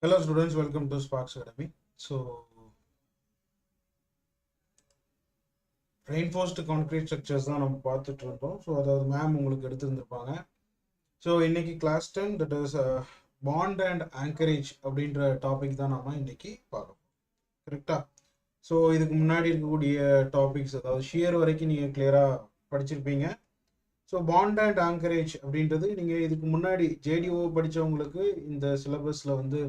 Hello students, welcome to Sparks Academy. So, reinforced concrete structures தான் நம்ம பார்த்துட்டு இருந்தோம். ஸோ அதாவது மேம் உங்களுக்கு எடுத்துருந்துருப்பாங்க. ஸோ இன்னைக்கு class 10 that is bond and anchorage அப்படின்ற டாபிக் தான் நம்ம இன்னைக்கு பார்க்கணும். கரெக்டா? ஸோ இதுக்கு முன்னாடி இருக்கக்கூடிய டாபிக்ஸ் அதாவது ஷியர் வரைக்கும் நீங்கள் கிளியராக படிச்சிருப்பீங்க. ஸோ பாண்ட் அண்ட் ஆங்கரேஜ் அப்படின்றது நீங்கள் இதுக்கு முன்னாடி ஜேடிஓ படித்தவங்களுக்கு இந்த சிலபஸில் வந்து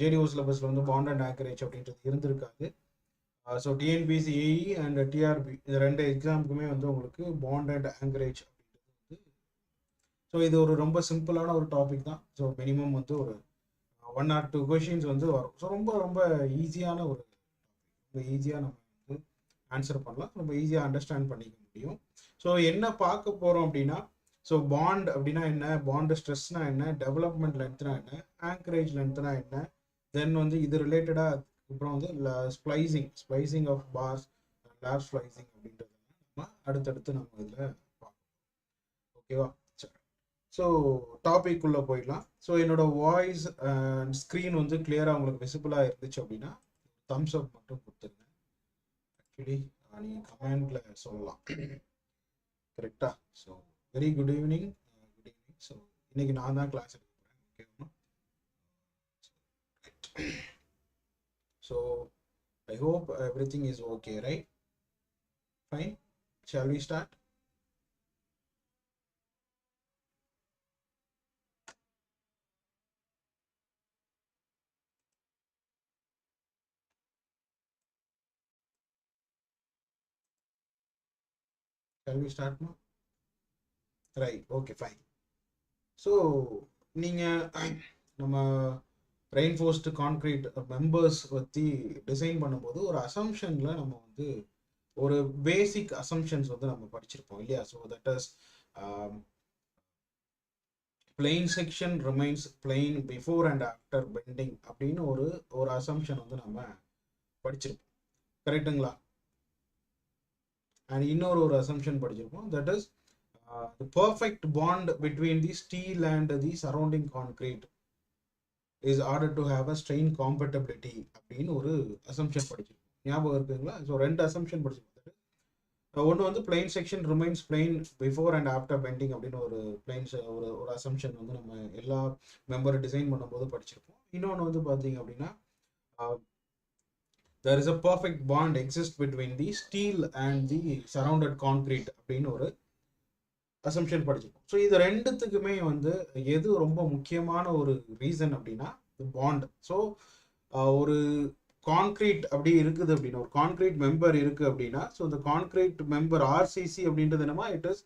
ஜேடிஓ சிலபஸில் வந்து பாண்ட் அண்ட் ஆங்கரேஜ் அப்படின்றது இருந்திருக்காது. So TNPSC JE and TRB இந்த ரெண்டு எக்ஸாமுக்குமே வந்து உங்களுக்கு பாண்ட் அண்ட் ஆங்கரேஜ் அப்படின்றது வந்து ஸோ இது ஒரு ரொம்ப சிம்பிளான ஒரு டாபிக் தான். ஸோ மினிமம் வந்து ஒரு 1 or 2 கொஷின்ஸ் வந்து வரும். ஸோ ரொம்ப ரொம்ப ஈஸியான ஒரு டாபிக், ஈஸியாக நம்ம வந்து ஆன்சர் பண்ணலாம், ரொம்ப ஈஸியாக அண்டர்ஸ்டாண்ட் பண்ணிக்க முடியும். ஸோ என்ன பார்க்க போகிறோம் அப்படின்னா, ஸோ பாண்ட் அப்படின்னா என்ன, பாண்டு ஸ்ட்ரெஸ்னா என்ன, டெவலப்மெண்ட் லென்த்னா என்ன, ஆங்கரேஜ் லென்த்னா என்ன, தென் வந்து இது ரிலேட்டடாக அப்புறம் வந்து splicing of bars, lap splicing அப்படின்றது நம்ம அடுத்தடுத்து நம்ம இதில் பார்க்கணும். ஓகேவா? சரி, ஸோ டாபிக் உள்ள போயிடலாம். ஸோ என்னோட வாய்ஸ் அண்ட் ஸ்க்ரீன் வந்து கிளியராக உங்களுக்கு விசிபிளாக இருந்துச்சு அப்படின்னா தம்ஸ் அப் மட்டும் கொடுத்துருங்க. ஆக்சுவலி நீங்கள் கமெண்ட்ல சொல்லலாம். கரெக்டா? So very good evening. So இன்னைக்கு நான் தான் கிளாஸ் எடுக்க போகிறேன். ஓகேவா? So I hope everything is okay, right? Fine. Shall we start? Shall we start now? Right. Okay, fine. So நீங்கள் நம்ம ரெயின்ஃபோர்ஸ்டு கான்க்ரீட் மெம்பர்ஸ் பற்றி டிசைன் பண்ணும்போது ஒரு அசம்ஷனில் நம்ம வந்து ஒரு பேசிக் அசம்ஷன்ஸ் வந்து நம்ம படிச்சிருப்போம் இல்லையா? So that is plane section remains plane before and after bending அப்படின்னு ஒரு அசம்ஷன் வந்து நம்ம படிச்சிருப்போம். கரெக்டுங்களா? அண்ட் இன்னொரு அசம்ஷன் படிச்சிருப்போம், that is the perfect bond between the steel and the surrounding concrete is ordered to have a strain compatibility அப்படின்னு ஒரு அசம்ஷன் படிச்சிருக்கோம். ஞாபகம் இருக்குங்களா? ஸோ ரெண்டு அசம்ஷன் படிச்சிருக்கோம். ஒன்று வந்து plane section remains plane before and after bending அப்படின்னு ஒரு ஒரு அசம்ஷன் வந்து நம்ம எல்லா மெம்பரை டிசைன் பண்ணும்போது படிச்சிருப்போம். இன்னொன்று வந்து பார்த்தீங்க அப்படின்னா there is a perfect bond exists between the steel and the surrounded concrete அப்படின்னு ஒரு அசம்ஷன் படிச்சிருக்கோம். ஸோ இது ரெண்டுத்துக்குமே வந்து எது ரொம்ப முக்கியமான ஒரு ரீசன் அப்படின்னா பாண்ட். ஸோ ஒரு கான்க்ரீட் அப்படி இருக்குது அப்படின்னா, ஒரு கான்க்ரீட் மெம்பர் இருக்குது அப்படின்னா, ஸோ இந்த கான்க்ரீட் மெம்பர் RCC அப்படின்றது என்னமா, it is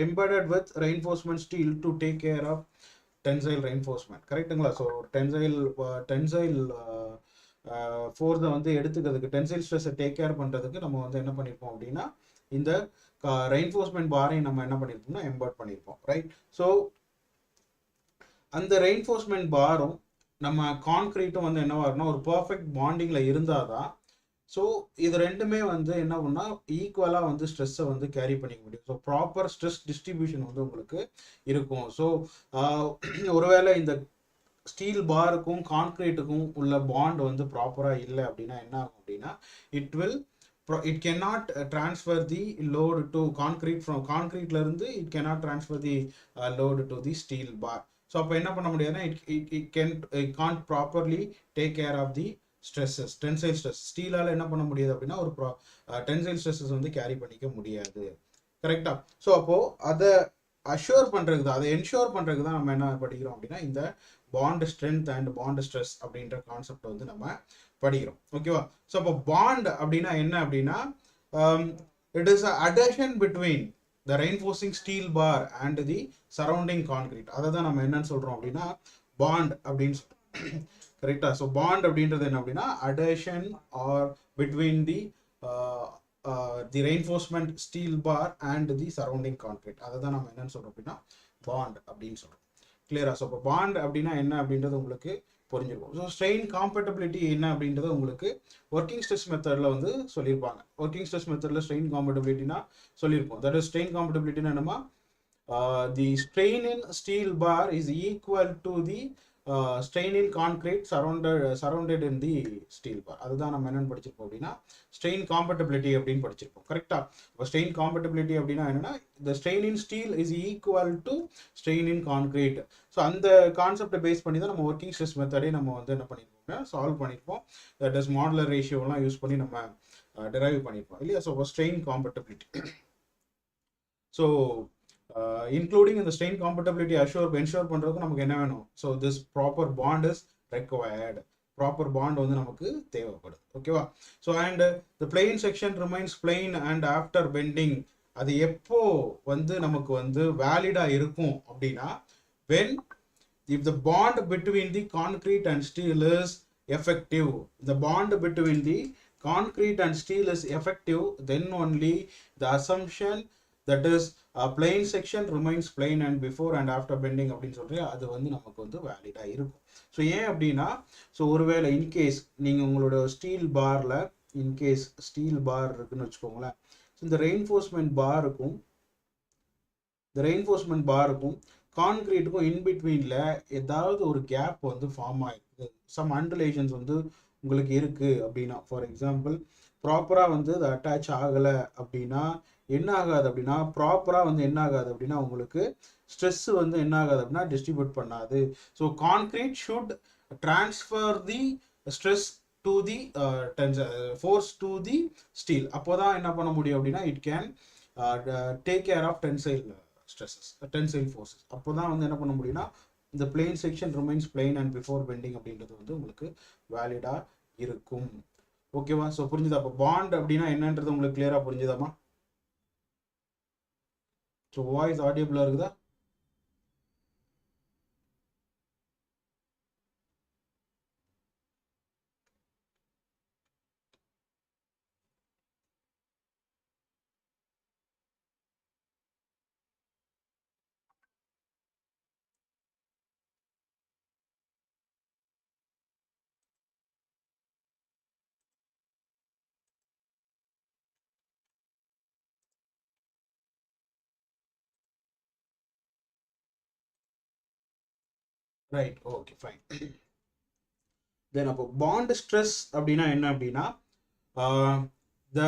embedded with reinforcement steel to take care of tensile reinforcement. கரெக்டுங்களா? ஸோ டென்சைல் ஃபோர்ஸை வந்து எடுத்துக்கிறதுக்கு, டென்சைல் ஸ்ட்ரெஸ்ஸை டேக் கேர் பண்ணுறதுக்கு நம்ம வந்து என்ன பண்ணியிருப்போம் அப்படின்னா இந்த ரெயின்ஃபோர்ஸ்மெண்ட் பாரையும் நம்ம என்ன பண்ணியிருப்போம்னா எம்பெட் பண்ணியிருப்போம். ரைட்? ஸோ அந்த ரெயின்ஃபோர்ஸ்மெண்ட் பாரும் நம்ம கான்க்ரீட்டும் வந்து என்னவா இருக்குன்னா ஒரு பர்ஃபெக்ட் பாண்டிங்கில் இருந்தால் தான் ஸோ இது ரெண்டுமே வந்து என்ன பண்ணா ஈக்குவலாக வந்து ஸ்ட்ரெஸ்ஸை வந்து கேரி பண்ணிக்க முடியும். ஸோ ப்ராப்பர் ஸ்ட்ரெஸ் டிஸ்ட்ரிபியூஷன் வந்து உங்களுக்கு இருக்கும். ஸோ ஒருவேளை இந்த ஸ்டீல் பாருக்கும் கான்க்ரீட்டுக்கும் உள்ள பாண்ட் வந்து ப்ராப்பராக இல்லை அப்படின்னா என்ன ஆகும் அப்படின்னா it cannot transfer the load to concrete from concrete la irundhu it cannot transfer the load to the steel bar. So appo enna panna mudiyadna it can't properly take care of the stresses, tensile stress. steel ala enna panna mudiyadhu appadina or tensile stresses vandu carry panikka mudiyadhu. correct ah? So appo adha assure பண்றதுக்கு, அதை ensure பண்றதுக்கு தான் நம்ம என்ன படிக்கிறோம் அப்படின்னா இந்த bond strength and bond stress அப்படின்ற கான்செப்ட் வந்து நம்ம படிக்கிறோம். ஓகேவா? ஸோ அப்போ பாண்ட் அப்படின்னா என்ன அப்படின்னா it is adhesion between the reinforcing steel bar and the surrounding concrete. அதை தான் நம்ம என்னன்னு சொல்றோம் அப்படின்னா பாண்ட் அப்படின்னு சொல்றோம். கரெக்டா? ஸோ பாண்ட் அப்படின்றது என்ன அப்படின்னா adhesion are between the reinforcement steel bar and the surrounding concrete. அதை தான் நம்ம என்னன்னு சொல்றோம் அப்படின்னா பாண்ட் அப்படின்னு சொல்றோம். கிளியரா? ஸோ இப்போ பாண்ட் அப்படின்னா என்ன அப்படின்றது உங்களுக்கு புரிஞ்சிருக்கும். ஸோ ஸ்ட்ரெயின் காம்பேட்டபிலிட்டி என்ன அப்படின்றது உங்களுக்கு ஒர்க்கிங் ஸ்ட்ரெஸ் மெத்தடில் வந்து சொல்லியிருப்பாங்க. ஒர்க்கிங் ஸ்ட்ரெஸ் மெத்தடில் ஸ்ட்ரெயின் காம்பேட்டபிலிட்டினா சொல்லியிருப்போம். தட் இஸ் ஸ்ட்ரெயின் காம்பேட்டபிலிட்டினா என்னமா, the strain in steel bar is equal to the strain in concrete surrounded in the steel bar. அதுதான் நம்ம என்னன்னு படிச்சிருப்போம் அப்படின்னா strain compatibility அப்படின்னு படிச்சிருப்போம். கரெக்டா? இப்போ strain compatibility அப்படின்னா என்னன்னா the strain in steel is equal to strain in concrete. So அந்த கான்செப்டை பேஸ் பண்ணி தான் நம்ம ஒர்க்கிங் ஸ்ட்ரெஸ் மெத்தடே நம்ம வந்து என்ன பண்ணியிருப்போம், சால்வ் பண்ணியிருப்போம். தட் இஸ் மாடுலர் ரேஷியோலாம் யூஸ் பண்ணி நம்ம டெரைவ் பண்ணியிருப்போம் இல்லையா? So strain compatibility. So including இந்த ஸ்ட்ரெயின் காம்பட்டபிலிட்டி என்ஷூர் பண்ணுறதுக்கு நமக்கு என்ன வேணும்? So this proper bond is required. Proper bond வந்து நமக்கு தேவைப்படுது. ஓகேவா? So and the plane section remains plane and after bending. அது எப்போ வந்து நமக்கு வந்து வேலிடாக இருக்கும் அப்படின்னா when if the bond between the concrete and steel is effective. The bond between the concrete and steel is effective, then only the assumption that is plain section remains plain and before and after bending அப்படின்னு சொல்றேன், அது வந்து நமக்கு வந்து வேலிடா இருக்கும். So ஏன் அப்படின்னா, so ஒருவேளை இன்கேஸ் நீங்கள் உங்களோட ஸ்டீல் பார்ல இன்கேஸ் ஸ்டீல் பார் இருக்குன்னு வச்சுக்கோங்களேன். ஸோ இந்த ரெயின்ஃபோர்ஸ்மெண்ட் பாருக்கும் கான்கிரீட்டுக்கும் இன்பிட்வீனில் ஏதாவது ஒரு கேப் வந்து ஃபார்ம் ஆகிருக்கு, சம் அண்டர்லேஷன்ஸ் வந்து உங்களுக்கு இருக்குது அப்படின்னா, ஃபார் எக்ஸாம்பிள் ப்ராப்பராக வந்து அது அட்டாச் ஆகலை அப்படின்னா என்ன ஆகாது அப்படின்னா, ப்ராப்பராக வந்து என்ன ஆகாது அப்படின்னா உங்களுக்கு ஸ்ட்ரெஸ் வந்து என்ன ஆகாது அப்படின்னா டிஸ்ட்ரிபியூட் பண்ணாது. So concrete should transfer the stress to the force to the steel. அப்போ தான் என்ன பண்ண முடியும் அப்படின்னா it can take care of tensile stresses, tensile forces. அப்போ தான் வந்து என்ன பண்ண முடியும்னா இந்த plane section remains plane and before bending அப்படின்றது வந்து உங்களுக்கு வேலிடாக இருக்கும். ஓகேவா? ஸோ புரிஞ்சுதா? அப்போ பாண்ட் அப்படின்னா என்னன்றது உங்களுக்கு கிளியராக புரிஞ்சுதாமா? ஸோ வாய்ஸ் ஆடியபிளாக இருக்குதா? Right, okay, fine. தென் அப்போ பாண்ட் ஸ்ட்ரெஸ் அப்படின்னா என்ன அப்படின்னா the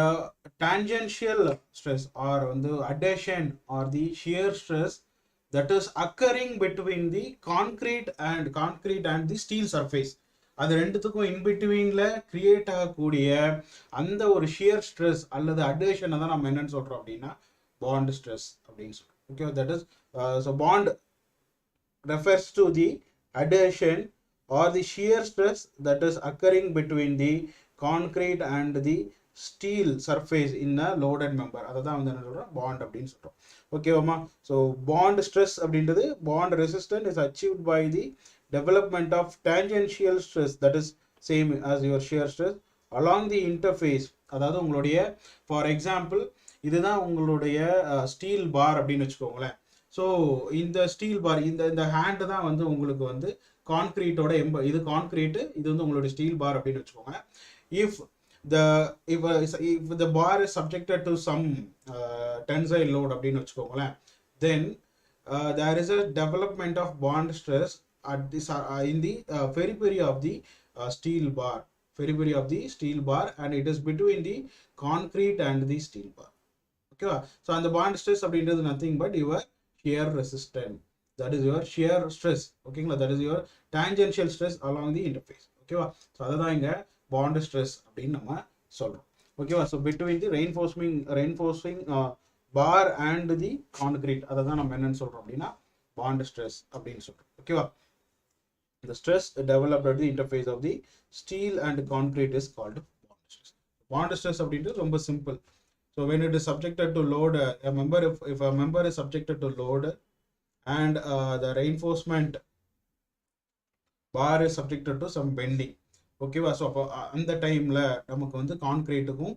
tangential stress or the adhesion or the shear stress that is occurring between the concrete and the steel surface. அது ரெண்டுத்துக்கும் இன்பிட்வீன்ல கிரியேட் ஆகக்கூடிய அந்த ஒரு ஷியர் ஸ்ட்ரெஸ் அல்லது அடேஷனை தான் நம்ம என்னன்னு சொல்றோம் அப்படின்னா பாண்ட் ஸ்ட்ரெஸ் அப்படின்னு சொல்றோம். Okay, that is so bond refers to the adhesion or the shear stress that is occurring between the concrete and the steel surface in a loaded member. அதான் வந்து என்ன சொல்றோம், பாண்ட் அப்படின்னு சொல்றோம். ஓகேவாமா? ஸோ பாண்ட் ஸ்ட்ரெஸ் அப்படின்றது bond resistance is achieved by the development of tangential stress that is same as your shear stress along the interface. அதாவது உங்களுடைய ஃபார் எக்ஸாம்பிள் இதுதான் உங்களுடைய ஸ்டீல் பார் அப்படின்னு வச்சுக்கோங்களேன். ஸோ இந்த ஸ்டீல் பார் இந்த ஹேண்டு தான் வந்து உங்களுக்கு வந்து கான்கிரீட்டோட இது கான்கிரீட்டு, இது வந்து உங்களுடைய ஸ்டீல் பார் அப்படின்னு வச்சுக்கோங்க. If the bar is subjected to some tensile load அப்படின்னு வச்சுக்கோங்களேன், then there is a development of bond stress at this in the periphery of the steel bar and it is between the concrete and the steel bar. Okay, so and the bond stress அப்படின்றது nothing but your shear resistance, that is your shear stress. ஓகேங்களா? that is your tangential stress along the interface. ஓகேவா? So அதுதான் இங்கே bond stress அப்படின்னு நம்ம சொல்றோம். ஓகேவா? So between the reinforcing bar and the concrete, அதை தான் நம்ம என்னன்னு சொல்றோம் அப்படின்னா bond stress அப்படின்னு சொல்றோம். ஓகேவா? the stress developed at the interface of the steel and concrete is called bond stress. Bond stress அப்படின்றது ரொம்ப simple. So when it is subjected to load, if a member is subjected to load and the reinforcement bar is subjected to some bending. ஓகேவா? So அப்போ அந்த டைமில் நமக்கு வந்து கான்கிரீட்டுக்கும்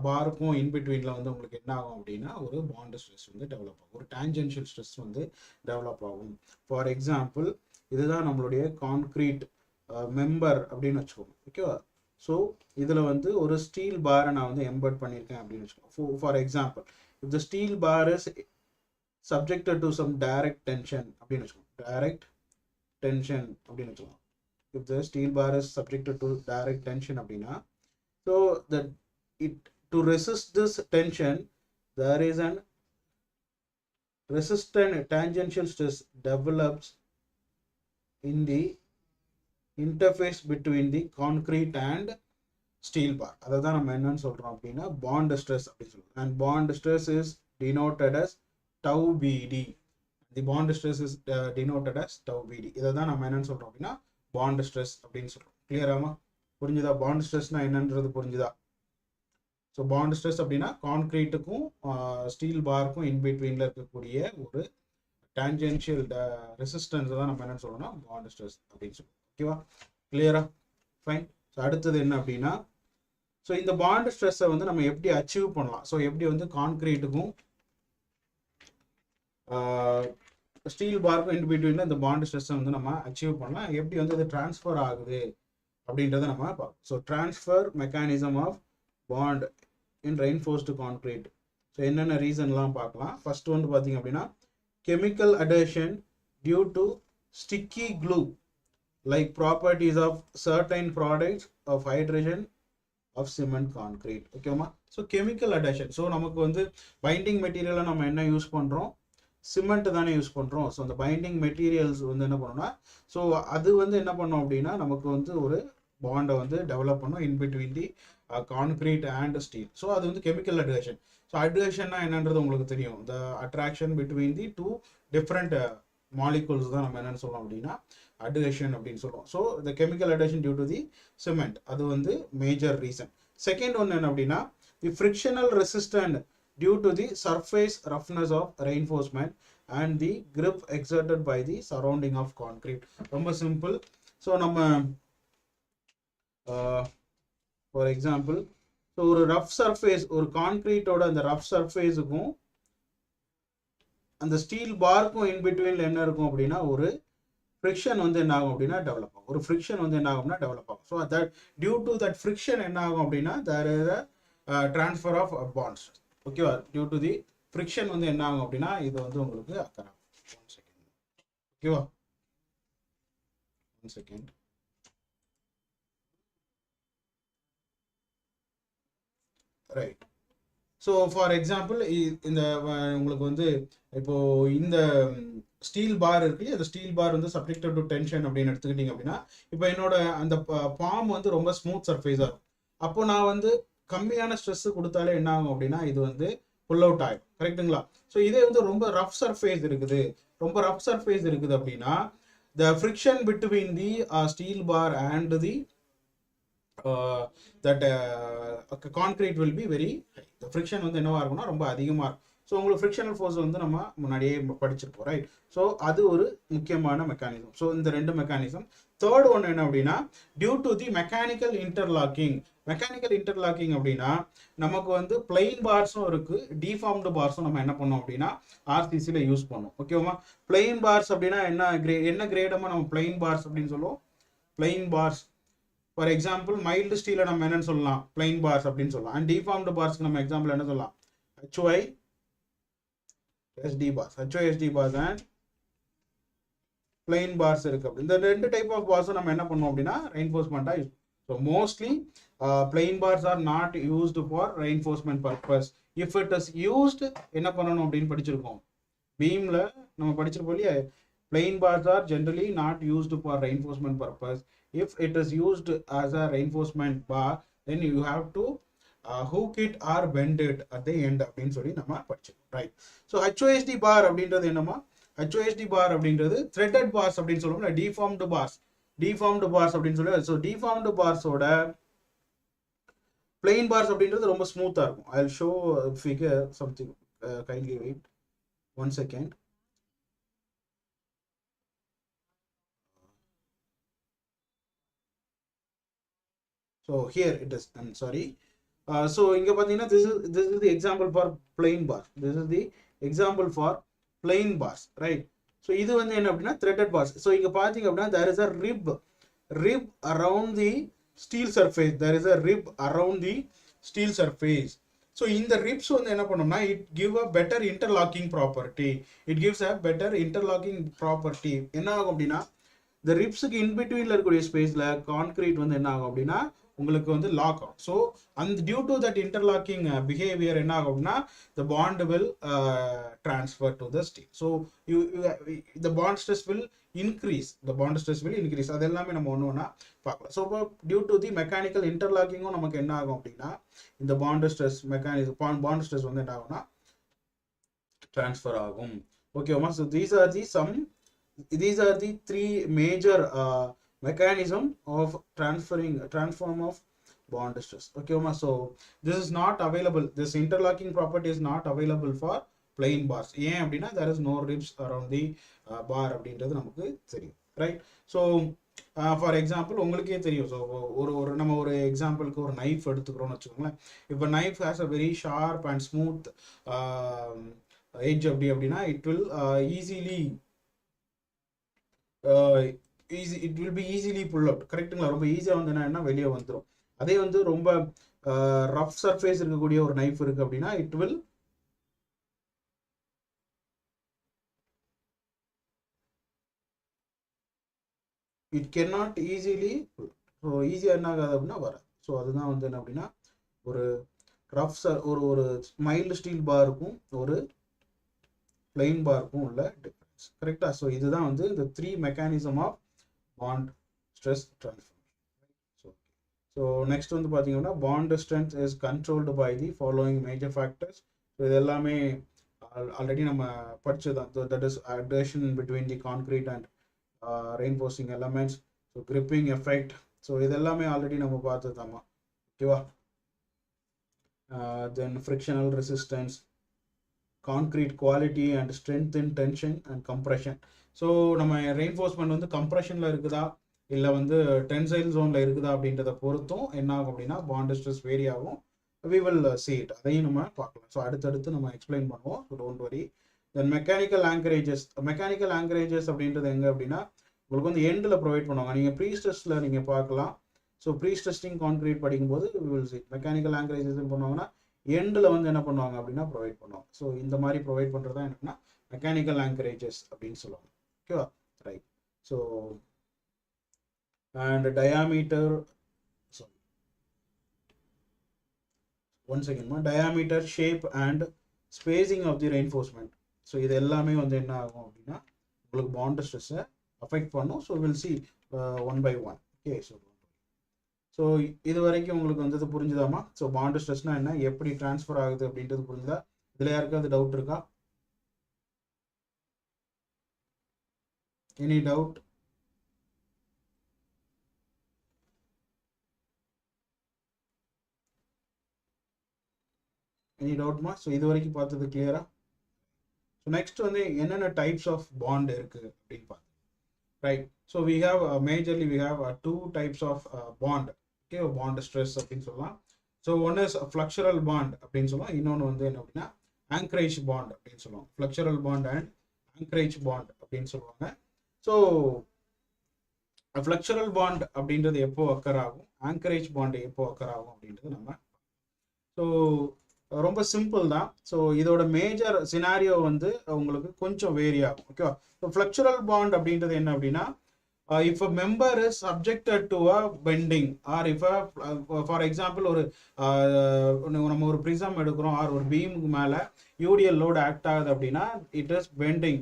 பாருக்கும் இன்பிட்வீனில் வந்து உங்களுக்கு என்ன ஆகும் அப்படின்னா ஒரு பாண்ட் ஸ்ட்ரெஸ் வந்து டெவலப் ஆகும், ஒரு டான்ஜென்ஷியல் ஸ்ட்ரெஸ் வந்து டெவலப் ஆகும். ஃபார் எக்ஸாம்பிள் இதுதான் நம்மளுடைய கான்கிரீட் மெம்பர் அப்படின்னு வச்சுக்கோங்க. ஓகேவா? ஸோ இதில் வந்து ஒரு ஸ்டீல் பாரை நான் வந்து எம்பெட் பண்ணியிருக்கேன் அப்படின்னு வச்சுக்கோங்க. For example if the steel bar is subjected to some direct tension அப்படின்னு வச்சுக்கோங்க, direct tension அப்படின்னு வச்சுக்கலாம். If the steel bar is subjected to direct tension அப்படின்னா, so that it to resist this tension there is an resistant tangential stress develops in the interface between the concrete and steel bar. அதான் நம்ம என்னன்னு சொல்றோம் அப்படின்னா bond stress அப்படி சொல்றோம். And bond stress is denoted as tau BD. The bond stress is denoted as tau BD. இதான் நம்ம என்னன்னு சொல்றோம் அப்படின்னா bond stress அப்படின்னு சொல்றோம். கிளியராமா? புரிஞ்சுதா? bond stressனா என்னன்றது புரிஞ்சுதா? ஸோ bond stress அப்படின்னா கான்கிரீட்டுக்கும் ஸ்டீல் பார்க்கும் இன் பிட்வீன்ல இருக்கக்கூடிய ஒரு டான்ஜென்ஷியல் ரெசிஸ்டன்ஸ் தான் நம்ம என்னன்னு சொல்லணும்னா bond stress அப்படின்னு சொல்லுவோம். ஓகேவா? கிளியரா? ஃபைன். ஸோ அடுத்தது என்ன அப்படின்னா, ஸோ இந்த பாண்ட் ஸ்ட்ரெஸ்ஸை வந்து நம்ம எப்படி அச்சீவ் பண்ணலாம், ஸோ எப்படி வந்து கான்கிரீட்டுக்கும் ஸ்டீல் பார்க்கும் இன் பிட்வீனில் இந்த பாண்ட் ஸ்ட்ரெஸ்ஸை வந்து நம்ம அச்சீவ் பண்ணலாம், எப்படி வந்து அது டிரான்ஸ்ஃபர் ஆகுது அப்படின்றத நம்ம பார்ப்போம். So transfer mechanism of bond in reinforced concrete. So என்னென்ன ரீசன்லாம் பார்க்கலாம். ஃபர்ஸ்ட் வந்து பார்த்தீங்க அப்படின்னா chemical adhesion due to sticky glue like properties of certain products of hydrogen of cement concrete. ஓகேமா? So chemical adhesion. ஸோ நமக்கு வந்து பைண்டிங் மெட்டீரியலாக நம்ம என்ன யூஸ் பண்ணுறோம், சிமெண்ட் தானே யூஸ் பண்ணுறோம். ஸோ அந்த பைண்டிங் மெட்டீரியல்ஸ் வந்து என்ன பண்ணோம்னா, ஸோ அது வந்து என்ன பண்ணோம் அப்படின்னா நமக்கு வந்து ஒரு பாண்டை வந்து டெவலப் பண்ணோம் in between the concrete and steel. So அது வந்து கெமிக்கல் அடேஷன். ஸோ அடேஷன்னா என்னன்றது உங்களுக்கு தெரியும், the attraction between the two different molecules தான் நம்ம என்னன்னு சொல்றோம் அப்படின்னா adhesion அப்படின்னு சொல்றோம். So the chemical adhesion due to the cement, அது வந்து மேஜர் ரீசன். செகண்ட் ஒன் என்ன அப்படின்னா the frictional resistance due to the surface roughness of reinforcement and the grip exerted by the surrounding of concrete. ரொம்ப simple. So நம்ம for example, so ஒரு rough surface, ஒரு கான்கிரீட்டோட அந்த rough சர்ஃபேஸுக்கும் அந்த steel பார்க்கும் இன் பிட்வீன்ல என்ன இருக்கும் அப்படின்னா ஒரு ஃப்ரிக்ஷன் வந்து என்ன ஆகும் அப்படின்னா டெவலப் ஆகும். ஒரு ஃப்ரிக்ஷன் வந்து என்ன ஆகும்னா டெவலப் ஆகும். So that due to that friction என்ன ஆகும் அப்படின்னா there is a transfer of bonds. ஓகேவா? டியூ டு தி ஃப்ரிக்ஷன் வந்து என்ன ஆகும் அப்படின்னா இது வந்து உங்களுக்கு அக்கர் ஆகும். 1 செகண்ட். ஓகேவா? 1 second. Right. So for example இந்த உங்களுக்கு வந்து இப்போ இந்த ஸ்டீல் பார் இருக்கு, அந்த ஸ்டீல் பார் வந்து சப்ஜெக்டட் டு டென்ஷன் அப்படின்னு எடுத்துக்கிட்டீங்க அப்படின்னா, இப்போ என்னோட அந்த பாம் வந்து ரொம்ப ஸ்மூத் சர்ஃபேஸாக இருக்கும். அப்போ நான் வந்து கம்மியான ஸ்ட்ரெஸ் கொடுத்தாலே என்ன ஆகும் அப்படின்னா இது வந்து புல் அவுட் ஆகும். கரெக்டுங்களா? ஸோ இதே வந்து ரொம்ப ரஃப் சர்ஃபேஸ் இருக்குது, ரொம்ப ரஃப் சர்ஃபேஸ் இருக்குது அப்படின்னா the friction between the steel bar and the that concrete will be very high. The friction வந்து என்னவா இருக்கும்னா ரொம்ப அதிகமாக இருக்கும். ஸோ உங்களுக்கு ஃப்ரிக்ஷனல் ஃபோர்ஸ் வந்து நம்ம முன்னாடியே படிச்சிருப்போம். ரைட். ஸோ அது ஒரு முக்கியமான மெக்கானிசம். ஸோ இந்த ரெண்டு மெக்கானிசம். தேர்ட் ஒன் என்ன அப்படின்னா due to the mechanical interlocking. Mechanical interlocking அப்படின்னா நமக்கு வந்து பிளைன் பார்ஸும் இருக்கு, டிஃபார்ம்டு பார்ஸும் நம்ம என்ன பண்ணோம் அப்படின்னா ஆர்சிசியில் யூஸ் பண்ணோம். ஓகேவா? பிளைன் பார்ஸ் அப்படின்னா என்ன கிரேடமாக நம்ம பிளைன் பார்ஸ் அப்படின்னு சொல்லுவோம். Plain bars for example mild ஸ்டீலை நம்ம என்னன்னு சொல்லலாம், பிளைன் பார்ஸ் அப்படின்னு சொல்லலாம். அண்ட் டிஃபார்ம்டு பார்ஸ்க்கு நம்ம எக்ஸாம்பிள் என்ன சொல்லலாம், HYSD bars. HYSD bars and plain bars இருக்கு. இந்த ரெண்டு டைப் ஆஃப் பார்ஸும் நம்ம என்ன பண்ணுவோம் அப்படின்னா ரெயின்ஃபோர்ஸ்மெண்ட்டாக use. So mostly plain bars are not used for reinforcement purpose. If it is used என்ன பண்ணணும் அப்படின்னு படிச்சிருக்கோம் பீமில் நம்ம படிச்சிருப்போம் இல்லையா. Plain bars are generally not used for reinforcement purpose. If it is used as a reinforcement bar, then you have to hook it or bend it at the end அப்படின்னு சொல்லி நம்ம படிச்சிருக்கோம். ரைட். ஸோ HOSD பார் அப்படின்றது என்னமா, HOSD பார் அப்படின்றது threaded bars அப்படின்னு சொல்லுவோம், deformed parse. Deformed bars அப்படின்னு சொல்லி. ஸோ டிஃபார்ம்டு பார்ஸோட பிளைன் பார்ஸ் அப்படின்றது ரொம்ப ஸ்மூத்தாக இருக்கும். I will show figure something, kindly wait 1 second. So here it is. I'm sorry. So இங்க பாத்தீங்கன்னா this is the example for plain bar. This is the example for plain bars, right? So இது வந்து என்ன அப்படின்னா threaded bars. So இங்க பாத்தீங்க அப்படின்னா there is a rib around the steel surface. There is a rib around the steel surface. So இந்த ribs வந்து என்ன பண்ணோம்னா it give a better interlocking property. It gives a better interlocking property. என்ன ஆகும் அப்படின்னா இந்த ரிப்ஸுக்கு இன்பிட்வீனில் இருக்கக்கூடிய ஸ்பேஸில் கான்கிரீட் வந்து என்ன ஆகும் அப்படின்னா உங்களுக்கு வந்து லாக் ஆகும். ஸோ அந்த due to that interlocking behaviour என்ன ஆகும் அப்படின்னா the bond will transfer to the steel. So the bond stress will increase. அது எல்லாமே நம்ம ஒன்று ஒன்றா பார்க்கலாம். ஸோ இப்போ டியூ டு தி மெக்கானிக்கல் இன்டர்லாக்கிங்கும் நமக்கு என்ன ஆகும் அப்படின்னா இந்த பாண்ட் ஸ்ட்ரெஸ் வந்து என்ன ஆகும்னா ட்ரான்ஸ்ஃபர் ஆகும். ஓகேவா? So these are the three major mechanism of transform of bond stress. Okay, so this is not available, this interlocking property is not available for plain bars. ஏன் அப்படின்னா there is no ribs around the bar அப்படின்றது நமக்கு தெரியும், right? So for example உங்களுக்கே தெரியும். So நம்ம ஒரு எக்ஸாம்பிளுக்கு ஒரு நைஃப் எடுத்துக்கிறோம்னு வச்சுக்கோங்களேன். இப்போ knife has a very sharp and smooth edge அப்படின்னா it will it will be easily pull out. கரெக்டுங்களா? ரொம்ப ஈஸியாக வந்து என்ன வெளியே வந்துடும். அதே வந்து ரொம்ப ரஃப் சர்ஃபேஸ் இருக்கக்கூடிய ஒரு நைஃப் இருக்கு அப்படின்னா it will cannot easily, so ஈஸியாக என்ன ஆகாது அப்படின்னா வராது. ஸோ அதுதான் வந்து என்ன அப்படின்னா ஒரு ரஃப் ஒரு மைல்டு ஸ்டீல் பாருக்கும் ஒரு பிளைன் பாருக்கும் உள்ள டிஃபரன்ஸ். கரெக்டா? ஸோ இதுதான் வந்து இந்த 3 mechanism of bond stress transfer. So next வந்து பார்த்தீங்கன்னா bond strength is controlled by the following major factors. So இது எல்லாமே ஆல்ரெடி நம்ம படிச்சதான். That is adhesion between the concrete and reinforcing elements, so gripping effect, so இது எல்லாமே already நம்ம பார்த்ததாமா. ஓகேவா? Then frictional resistance, concrete quality and strength in tension and கம்ப்ரெஷன். ஸோ நம்ம ரெயின்ஃபோர்ஸ்மெண்ட் வந்து கம்ப்ரெஷனில் இருக்குதா இல்லை வந்து டென்சைல் ஜோனில் இருக்குதா அப்படின்றத பொறுத்தும் என்ன ஆகும் அப்படின்னா பாண்ட் ஸ்ட்ரெஸ் வேரி ஆகும். வி வில் see it, அதையும் நம்ம பார்க்கலாம். ஸோ அடுத்தடுத்து நம்ம எக்ஸ்பிளைன் பண்ணுவோம். ஸோ டோன்ட் வரி. தென் மெக்கானிக்கல் ஆங்கரேஜஸ் அப்படின்றது எங்கே அப்படின்னா உங்களுக்கு வந்து எண்டில் ப்ரொவைட் பண்ணுவாங்க. நீங்கள் ப்ரீ ஸ்ட்ரெஸ்ஸில் நீங்கள் பார்க்கலாம். ஸோ ப்ரீ ஸ்ட்ரெஸ்டிங் கான்கிரீட் படிக்கும்போது வி வில் see மெக்கானிக்கல் ஆங்கரேஜஸ் பண்ணுவாங்கன்னா எண்டில் வந்து என்ன பண்ணுவாங்க அப்படின்னா ப்ரொவைட் பண்ணுவாங்க. ஸோ இந்த மாதிரி ப்ரொவைட் பண்ணுறது தான் என்னன்னா மெக்கானிக்கல் ஆங்கரேஜஸ் அப்படின்னு சொல்லுவாங்க. ஓகேவா? Right. So and diameter, sorry, one second ma, diameter, shape and spacing of the reinforcement. So இது எல்லாமே வந்து என்ன ஆகும் அப்படின்னா உங்களுக்கு bond stress affect பண்ணும். So we'll see one by one. Okay, so இது வரைக்கும் உங்களுக்கு வந்து புரிஞ்சுதாமா? ஸோ bond stressனா என்ன, எப்படி ட்ரான்ஸ்ஃபர் ஆகுது அப்படின்றது புரிஞ்சுதா? இதில் யாருக்காவது டவுட் இருக்கா? Any doubt? எனி டவுட்மா? ஸோ இது வரைக்கும் பார்த்தது கிளியரா? ஸோ நெக்ஸ்ட் வந்து என்னென்ன டைப்ஸ் ஆஃப் பாண்ட் இருக்கு அப்படின்னு பார்த்து, right? So we have majorly we have 2 types of bond. Okay, bond stress அப்படின்னு சொல்லலாம். So one is flexural bond அப்படின்னு சொல்லலாம். இன்னொன்று வந்து என்ன அப்படின்னா ஆங்கரேஜ் பாண்ட் அப்படின்னு சொல்லுவாங்க. Flexural bond and anchorage bond அப்படின்னு சொல்லுவாங்க. ஸோ ஃப்ளக்சுரல் பாண்ட் அப்படின்றது எப்போ அக்கர் ஆகும், ஆங்கரேஜ் பாண்ட் எப்போ அக்கர் ஆகும் அப்படின்றது நம்ம. ஸோ ரொம்ப சிம்பிள் தான். ஸோ இதோட மேஜர் சினாரியோ வந்து உங்களுக்கு கொஞ்சம் வேரி ஆகும். ஓகேவா? ஸோ ஃப்ளக்சுரல் பாண்ட் அப்படின்றது என்ன அப்படின்னா if a member is subjected to a bending or if a for example ஒரு நம்ம ஒரு ப்ரிசம் எடுக்கிறோம் ஆர் ஒரு பீமுக்கு மேலே யூடிஎல் லோட் ஆக்ட் ஆகுது அப்படின்னா it is bending,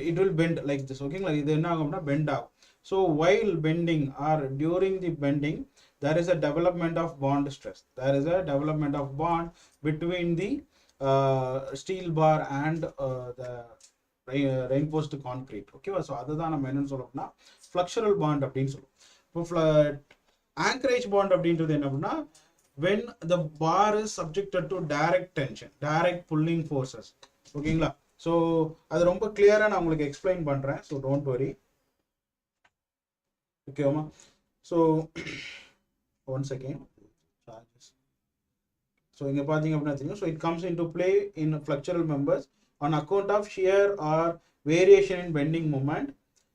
it will bend like this. ஓகேங்களா? இது என்ன ஆகும்னா பெண்ட் ஆகும். So while bending or during the bending there is a development of bond stress. There is a development of bond between the steel bar and the reinforced concrete. ஓகேவா? So அதுதான் நம்ம என்னன்னு சொல்லணும்னா ஃப்ளக்சுரல் பாண்ட் அப்படின்னு சொல்லுவோம். இப்போ anchorage bond அப்படின்றது என்ன அப்படின்னா when the bar is subjected to direct tension, direct pulling forces. ஓகேங்களா? ஸோ அது ரொம்ப கிளியராக நான் உங்களுக்கு எக்ஸ்பிளைன் பண்ணுறேன். So don't worry. ஓகேவாமா? So one second. ஸோ இங்கே பார்த்தீங்க அப்படின்னா தெரியும். So it comes in to play in flexural members on account of shear or variation in bending moment.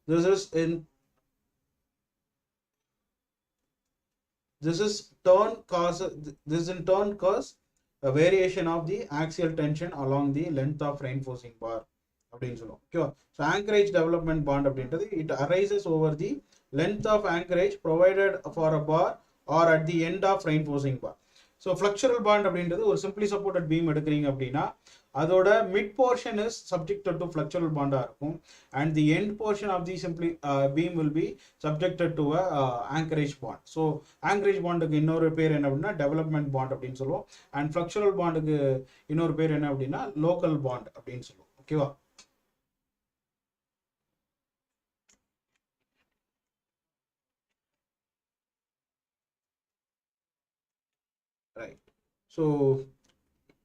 This in turn cause a variation of the axial tension along the length of reinforcing bar. அப்படின்னு சொல்லுவோம். ஓகேவா? So anchorage development bond அப்படின்றது it arises over the length of anchorage provided for a bar or at the end of reinforcing bar. So flexural bond அப்படின்றது ஒரு simply supported beam எடுக்கிறீங்க அப்படின்னா அதோட mid portion is subjected to flexural பாண்டாக இருக்கும் and the end portion of the simply beam will be subjected to anchorage bond. So anchorage பாண்டுக்கு இன்னொரு பேர் என்ன அப்படின்னா டெவலப்மெண்ட் பாண்ட் அப்படின்னு சொல்லுவோம். அண்ட் ஃப்ளக்சுரல் பாண்டுக்கு இன்னொரு பேர் என்ன அப்படின்னா லோக்கல் பாண்ட் அப்படின்னு சொல்லுவோம். ஓகேவா? ரைட். ஸோ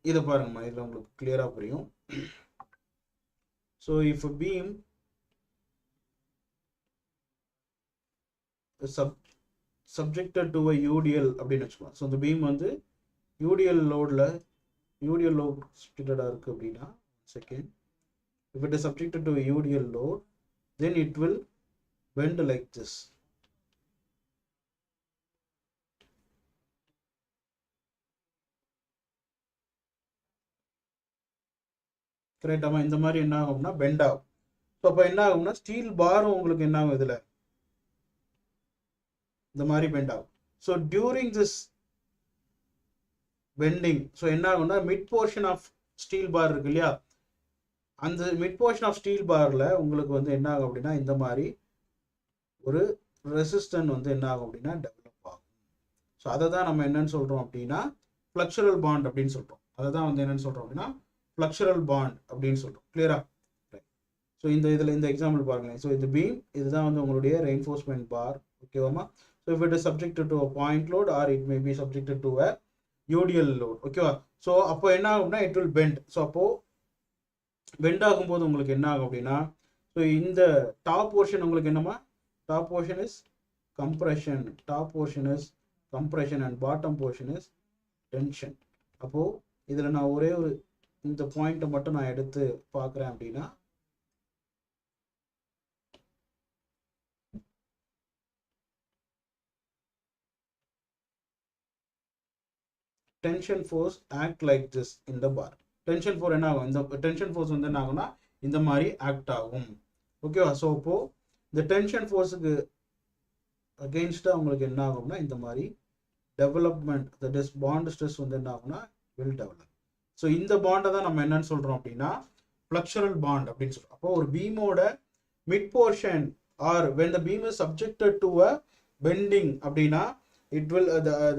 இதை பாருங்கம்மா, இதில் உங்களுக்கு கிளியராக புரியும். So if beam subjected to a UDL அப்படின்னு வச்சுக்கலாம். ஸோ இந்த பீம் வந்து UDL லோடில் UDL load subjected இருக்கு அப்படின்னா second if it is subjected to a UDL load then it will bend like this. கரெக்டாமா? இந்த மாதிரி என்ன ஆகும்னா பெண்ட் ஆகும். ஸோ அப்போ என்ன ஆகும்னா ஸ்டீல் பாரும் உங்களுக்கு என்ன ஆகும், இதில் இந்த மாதிரி பெண்ட் ஆகும். So during this bending so என்ன ஆகும்னா mid portion of steel bar இருக்கு இல்லையா, அந்த மிட் போர்ஷன் ஆஃப் ஸ்டீல் பாரில் உங்களுக்கு வந்து என்ன ஆகும் அப்படின்னா இந்த மாதிரி ஒரு ரெசிஸ்டன்ட் வந்து என்ன ஆகும் அப்படின்னா டெவலப் ஆகும். ஸோ அதை தான் நம்ம என்னன்னு சொல்கிறோம் அப்படின்னா ஃப்ளக்சுரல் பாண்ட் அப்படின்னு சொல்கிறோம். அதை தான் வந்து என்னன்னு சொல்கிறோம் அப்படின்னா ஃப்ளக்சுரல் பாண்ட் அப்படின்னு சொல்கிறோம். கிளியரா? ஸோ இந்த எக்ஸாம்பிள் பாருங்களேன். ஸோ இந்த பீம் இதுதான் வந்து உங்களுடைய ரெயின்ஃபோர்ஸ்மெண்ட் பார். ஓகேவாமா? So if it is subjected to a point load or it may be subjected to a UDL load. ஓகேவா? ஸோ அப்போ என்ன ஆகும்னா இட் வில் பெண்ட். ஸோ அப்போது பெண்ட் ஆகும்போது உங்களுக்கு என்ன ஆகும் அப்படின்னா ஸோ இந்த டாப் போர்ஷன் உங்களுக்கு என்னமா, top portion is compression, top portion is compression and bottom portion is tension. அப்போது இதில் நான் ஒரே ஒரு இந்த பாயிண்ட்டை மட்டும் நான் எடுத்து பார்க்குறேன் அப்படின்னா tension force act like this in the bar. tension force என்ன ஆகும், இந்த tension force வந்து என்ன ஆகும்னா இந்த மாதிரி ஆக்ட் ஆகும். ஓகேவா? ஸோ இப்போ இந்த டென்ஷன் ஃபோர்ஸுக்கு அகெயின்ஸ்டாக உங்களுக்கு என்ன ஆகும்னா இந்த மாதிரி development that is bond stress வந்து என்ன ஆகும்னா வில் டெவலப். ஸோ இந்த பாண்டை தான் நம்ம என்னன்னு சொல்கிறோம் அப்படின்னா ஃப்ளக்சுரல் பாண்ட் அப்படின்னு சொல்கிறோம். அப்போ ஒரு பீமோட mid portion or when the beam is subjected to a bending அப்படின்னா it will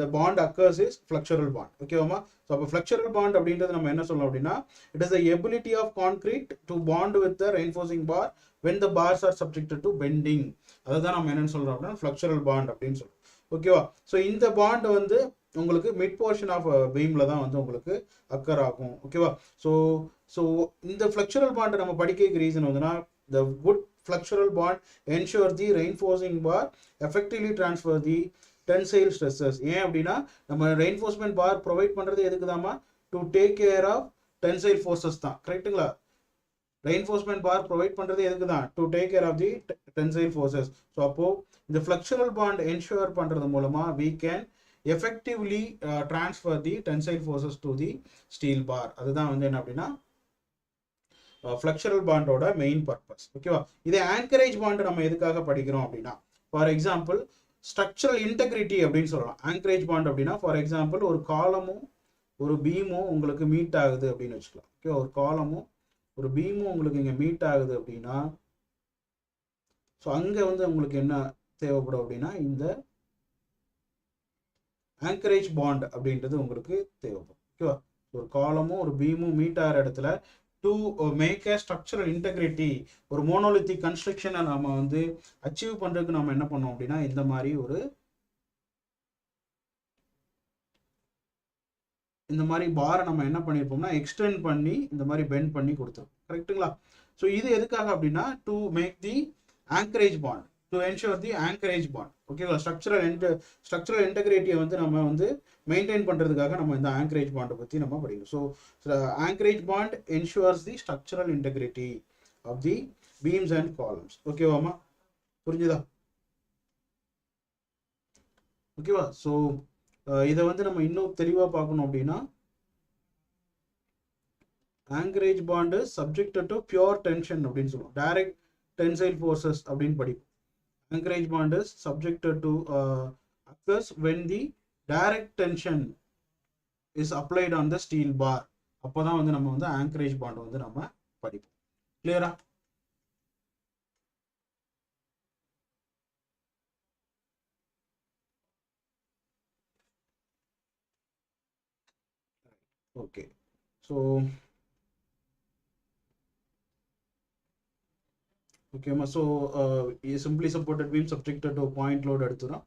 the bond occurs is flexural bond. ஓகேவாமா? ஸோ அப்போ ஃப்ளக்சுரல் பாண்ட் அப்படின்றது நம்ம என்ன சொல்லலாம் அப்படின்னா it is the ability of concrete to bond with the reinforcing bar when the bars are subjected to bending. அதை தான் நம்ம என்னன்னு சொல்கிறோம் அப்படின்னா ஃப்ளக்சுரல் பாண்ட் அப்படின்னு சொல்கிறோம். ஓகேவா? ஸோ இந்த பாண்ட் வந்து உங்களுக்கு மிட் போர்ஷன் ஆஃப் பீமில் தான் வந்து உங்களுக்கு அக்கர் ஆகும். ஓகேவா? ஸோ இந்த ஃப்ளக்சுரல் பாண்டை நம்ம படிக்க ரீசன் வந்துன்னா the good flexural bond ensure the reinforcing bar effectively transfer the tensile stresses. ஏன் அப்படின்னா நம்ம reinforcement bar ப்ரொவைட் பண்ணுறது எதுக்குதாமா, to take care of tensile forces தான். கரெக்டுங்களா? reinforcement bar ப்ரொவைட் பண்ணுறது எதுக்கு தான், to take care of the tensile forces. So அப்போது இந்த ஃப்ளக்சுரல் பாண்ட் என்ஷூர் பண்ணுறது மூலமாக we can effectively transfer the tensile forces to the steel bar. அதுதான் வந்து என்ன அப்படின்னா ஃப்ளக்சுரல் பாண்டோட மெயின் பர்பஸ். ஓகேவா? இதே ஆங்கரேஜ் பாண்ட் நம்ம எதுக்காக படிக்கிறோம் அப்படின்னா ஃபார் எக்ஸாம்பிள் ஸ்ட்ரக்சரல் இன்டெகிரிட்டி அப்படின்னு சொல்லலாம். ஆங்கரேஜ் பாண்ட் அப்படின்னா ஃபார் எக்ஸாம்பிள் ஒரு காலமும் ஒரு பீமும் உங்களுக்கு மீட் ஆகுது அப்படின்னு வச்சுக்கலாம். ஓகே, ஒரு காலமும் ஒரு பீமும் உங்களுக்கு இங்கே மீட் ஆகுது அப்படின்னா ஸோ அங்கே வந்து உங்களுக்கு என்ன தேவைப்படும் அப்படின்னா இந்த ஆங்கரேஜ் பாண்ட் அப்படின்றது உங்களுக்கு தேவைப்படும். ஓகேவா? ஒரு காலமும் ஒரு பீமும் மீட் ஆகிற இடத்துல to make a structural integrity ஒரு மோனோலித்திக் கன்ஸ்ட்ரக்ஷனை நம்ம வந்து அச்சீவ் பண்ணுறதுக்கு நம்ம என்ன பண்ணோம் அப்படின்னா இந்த மாதிரி பாரை நம்ம என்ன பண்ணியிருப்போம்னா எக்ஸ்டெண்ட் பண்ணி இந்த மாதிரி பெண்ட் பண்ணி கொடுத்துருவோம். கரெக்டுங்களா? ஸோ இது எதுக்காக அப்படின்னா to make the anchorage bond, to ensure the anchorage bond. ஓகேவா? ஸ்ட்ரக்சரல் இன்டெகிரிட்டியை வந்து நம்ம வந்து மெயின்டைன் பண்ணுறதுக்காக நம்ம இந்த ஆங்கரேஜ் பாண்டை பற்றி நம்ம படிக்கணும். So anchorage bond ensures the structural integrity of the beams and columns. ஓகேவாமா? புரிஞ்சுதா? ஓகேவா? ஸோ இதை வந்து நம்ம இன்னும் தெளிவாக பார்க்கணும் அப்படின்னா anchorage bond is subjected to pure tension அப்படின்னு சொல்லுவோம். direct tensile forces அப்படின்னு படிப்போம். anchorage bond is subjected to occurs when the direct tension is applied on the steel bar. அப்போதான் வந்து நம்ம வந்து anchorage bond வந்து நம்ம படிப்போம். கிளியரா? ஓகே. ஸோ ஓகேம்மா. So simply supported beam subjected to point load எடுத்துடும்.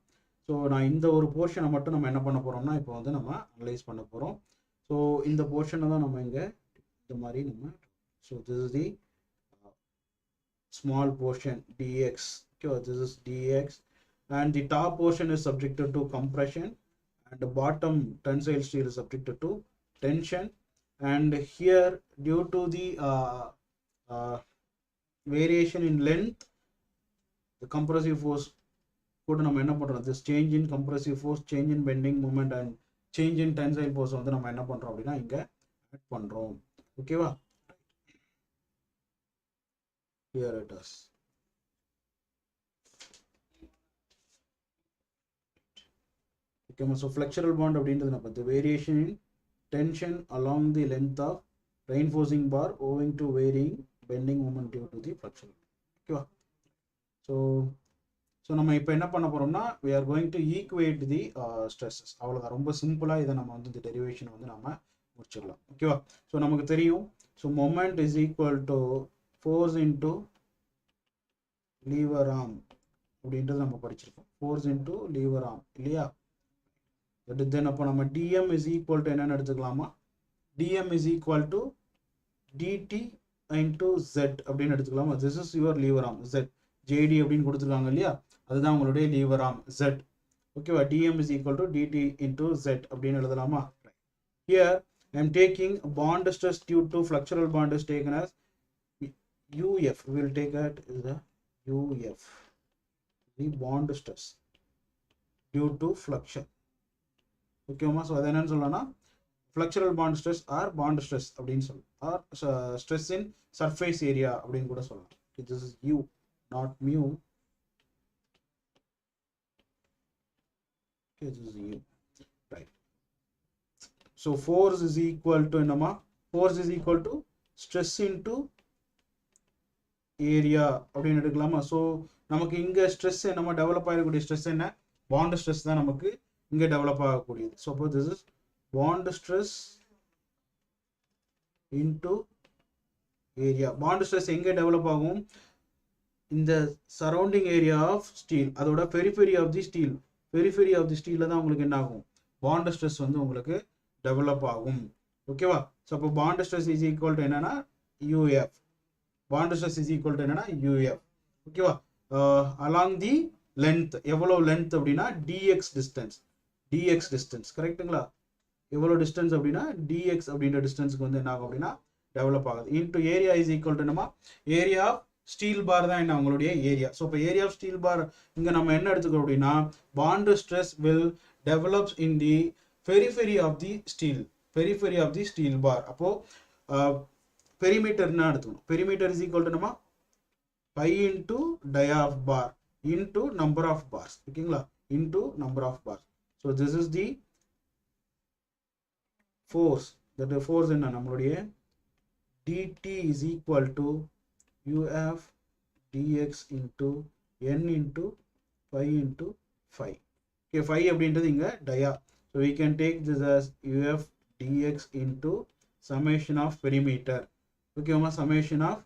ஸோ நான் இந்த ஒரு போர்ஷனை மட்டும் நம்ம என்ன பண்ண போகிறோம்னா இப்போ வந்து நம்ம அனலைஸ் பண்ண போகிறோம். ஸோ இந்த போர்ஷனை தான் நம்ம இங்கே இந்த மாதிரி நம்ம so this is the small portion dx. Okay, this is dx and the top portion is subjected to compression and the bottom tensile steel is subjected to tension. And here due to the variation in length, the compressive force கூட நம்ம என்ன பண்றோம், this change in compressive force, change in bending moment and change in tensile force வந்து நம்ம என்ன பண்றோம் அப்படின்னா இங்க ஆட் பண்றோம். ஓகேவா? Here it is. Okay, so flexural bond அப்படின்றது நம்ம the variation in tension along the length of reinforcing bar owing to varying bending moment due to the flexural. ஓகேவா? ஸோ நம்ம இப்போ என்ன பண்ண போறோம்னா we are going to equate the stresses. அவ்வளோதான், ரொம்ப சிம்பிளாக இதை நம்ம வந்து இந்த டெரிவேஷன் வந்து நம்ம முடிச்சிடலாம். ஓகேவா? ஸோ நமக்கு தெரியும், so moment is equal to force into lever arm அப்படின்றது நம்ம படிச்சிருக்கோம். force into lever arm இல்லையா? பட் தென் அப்போ நம்ம dm is equal to என்னன்னு எடுத்துக்கலாமா? dm is equal to dt into z அப்படின்னு எடுத்துக்கலாமா? this is your lever arm z, jd அப்படின்னு கொடுத்துருக்காங்க இல்லையா? அதுதான் உங்களுடைய lever arm z. ஓகேவா? dm is equal to dt into z அப்படின்னு எழுதலாமா? Here I am taking bond stress due to flexural bond is taken as UF. We will take that is the UF, the bond stress due to flexion. Okay, so அது என்னன்னு சொல்லலாம்னா flexural bond stress or bond stress அப்படின்னு சொல்லலாம், or stress in surface area அப்படின்னு கூட சொல்லலாம். This is U, not mu. Okay, this is U, right? So force is equal to என்னமா? Force is equal to stress into area அப்படின்னு எடுக்கலாமா? So நமக்கு இங்கே ஸ்ட்ரெஸ் நம்ம டெவலப் ஆகக்கூடிய ஸ்ட்ரெஸ் என்ன? பாண்ட் ஸ்ட்ரெஸ் தான் நமக்கு இங்கே டெவலப் ஆகக்கூடியது. ஸோ அப்போ this is bond stress into area. Bond stress எங்கே டெவலப் ஆகும்? இந்த சரௌண்டிங் ஏரியா ஆஃப் ஸ்டீல், அதோட periphery of the steel, periphery of the ஸ்டீலில் தான் உங்களுக்கு என்ன ஆகும்? பாண்ட் ஸ்ட்ரெஸ் வந்து உங்களுக்கு டெவலப் ஆகும். ஓகேவா? ஸோ அப்போ bond stress is equal to என்னன்னா UF. bond stress is equal to என்னன்னா UF. ஓகேவா? along the length, எவ்வளவு length அப்படின்னா dx distance கரெக்ட்டுங்களா? எவ்வளவு distance அப்படின்னா dx அப்படின்ற டிஸ்டன்ஸ்க்கு வந்து என்ன ஆகும் அப்படின்னா டெவலப் ஆகுது. into area is equal to என்னமா? ஏரியா ஆஃப் ஸ்டீல் பார் தான் என்ன உங்களுடைய ஏரியா. ஸோ இப்போ ஏரியா ஆஃப் ஸ்டீல் பார் இங்கே நம்ம என்ன எடுத்துக்கிறோம் அப்படின்னா bond stress will develops in the periphery of the steel bar. அப்போ பெரிமீட்டர்னா எடுத்துக்கணும். பெரிமீட்டர் இஸ் ஈக்குவல் டு நம்ம pi into dia of bar into number of bars. ஓகேங்களா? Into number of bars. So this is the force. That force என்ன நம்மளுடைய dt is equal to uf dx into n into pi into phi. Okay, phi அப்படின்றது இங்கே டயா. So we can take this as uf dx இன்டு summation of perimeter. ஓகேவா? Summation of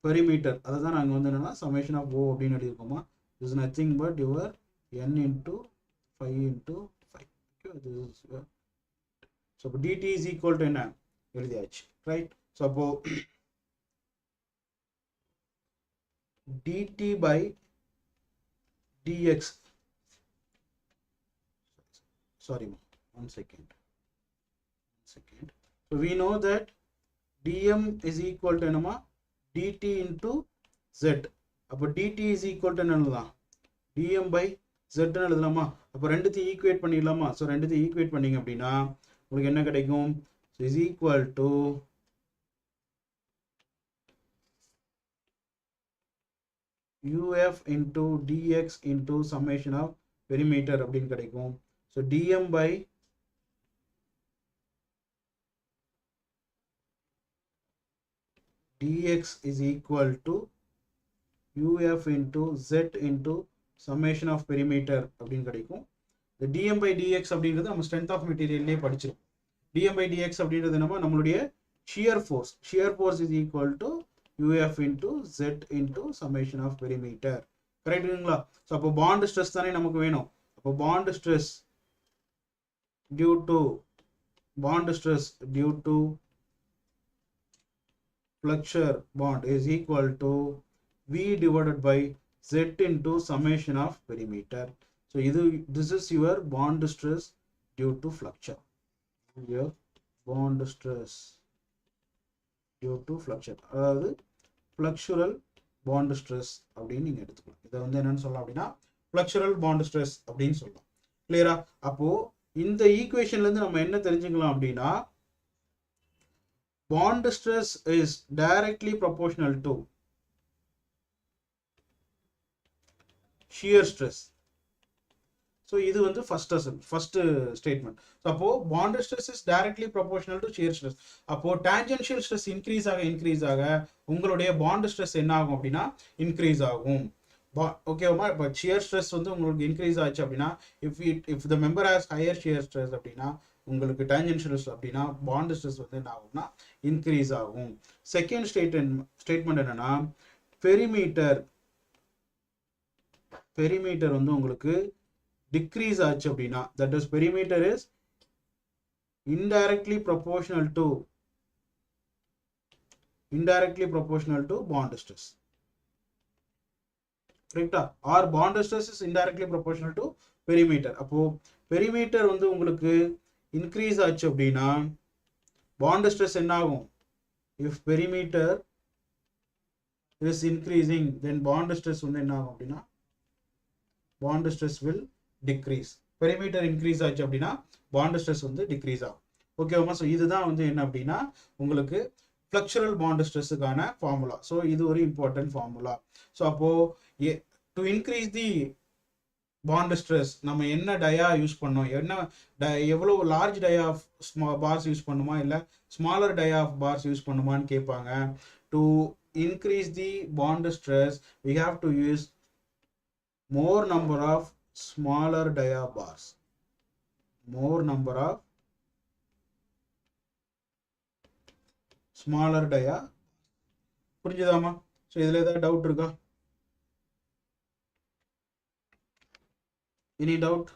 perimeter, அதை தான் நாங்கள் வந்து என்னன்னா சமேஷன் ஆஃப் ஓ அப்படின்னு எழுதியிருக்கோமா? Is nothing but your n into phi into phi. Okay, this is so இப்போ dt இஸ் ஈக்குவல் டு என்ன எழுதியாச்சு, ரைட்? ஸோ அப்போ dt by dx, sorry, one second. So we know that dm is equal to என்னமா dt into z. அப்போ dt is equal to என்னதான் dm by z எழுதலாமா? அப்போ ரெண்டுத்தையும் ஈக்குவேட் பண்ணிடலாமா? ஸோ ரெண்டுத்தையும் ஈக்குவேட் பண்ணிங்க அப்படின்னா உங்களுக்கு என்ன கிடைக்கும்? So is equal to UF into dx into summation of perimeter அப்படின்னு கிடைக்கும். So dm by dx is equal to UF into z into summation of perimeter அப்படின்னு கிடைக்கும். The dm by dx அப்படிங்கிறது நம்ம strength of material படிச்சிருக்கோம். dm by dx அப்படிங்கிறது நம்மளுடைய shear force is equal to UF into z into summation of perimeter. கரெக்ட்டுங்களா? So அப்போ bond stress தானே நமக்கு வேணும். அப்போ bond stress due to flexure bond is equal to V divided by Z into summation of perimeter. So this is your bond stress due to flexure. Your bond stress due to flexure. அதாவது flexural bond stress அப்படின்னு நீங்க எடுத்துக்கலாம். இதை என்னன்னு சொல்லலாம் அப்படின்னா flexural bond stress அப்படின்னு சொல்லலாம். கிளியரா? அப்போ இந்த ஈக்குவேஷன்ல இருந்து நம்ம என்ன தெரிஞ்சுக்கலாம் அப்படின்னா bond stress is directly proportional to shear stress. So இது first statement. So அப்போ bond stress is directly proportional to shear stress. அப்போ tangential stress increase ஆக உங்களுடைய bond stress என்ன ஆகும் அப்படின்னா increase ஆகும். ஓகேவா? இப்போ shear stress உங்களுக்கு increase ஆச்சு அப்படின்னா if the member has higher shear stress அப்படின்னா உங்களுக்கு tangential stress அப்படின்னா bond stress என்ன ஆகும்னா increase ஆகும். செகண்ட் ஸ்டேட்மெண்ட் என்னன்னா பெரிமீட்டர் உங்களுக்கு decrease ஆச்சு அப்படின்னா that is perimeter is indirectly proportional to bond stress. கரெக்ட்டா? or bond stress is indirectly proportional to perimeter. அப்போ perimeter உங்களுக்கு increase ஆச்சு அப்படின்னா bond stress என்ன ஆகும்? if perimeter is increasing then bond stress என்ன ஆகும் அப்படின்னா bond stress will decrease. perimeter increase ஆச்சு அப்படின்னா bond stress decrease ஆகும். ஓகேவா? ஸோ இதுதான் என்ன அப்படின்னா உங்களுக்கு flexural bond stressக்கான ஃபார்முலா. ஸோ இது ஒரு இம்பார்ட்டன்ட் ஃபார்முலா. ஸோ அப்போ to increase the bond stress நம்ம என்ன டயா யூஸ் பண்ணோம், எவ்வளவு லார்ஜ் டயா ஆஃப் பார்ஸ் யூஸ் பண்ணுமா இல்ல ஸ்மாலர் டயா ஆஃப் பார்ஸ் யூஸ் பண்ணுமான்னு கேட்பாங்க. to increase the bond stress we have to use more number of smaller dia bars. புரிஞ்சுதாமா? So இதுல ஏதாவது டவுட் இருக்கா? Any doubt?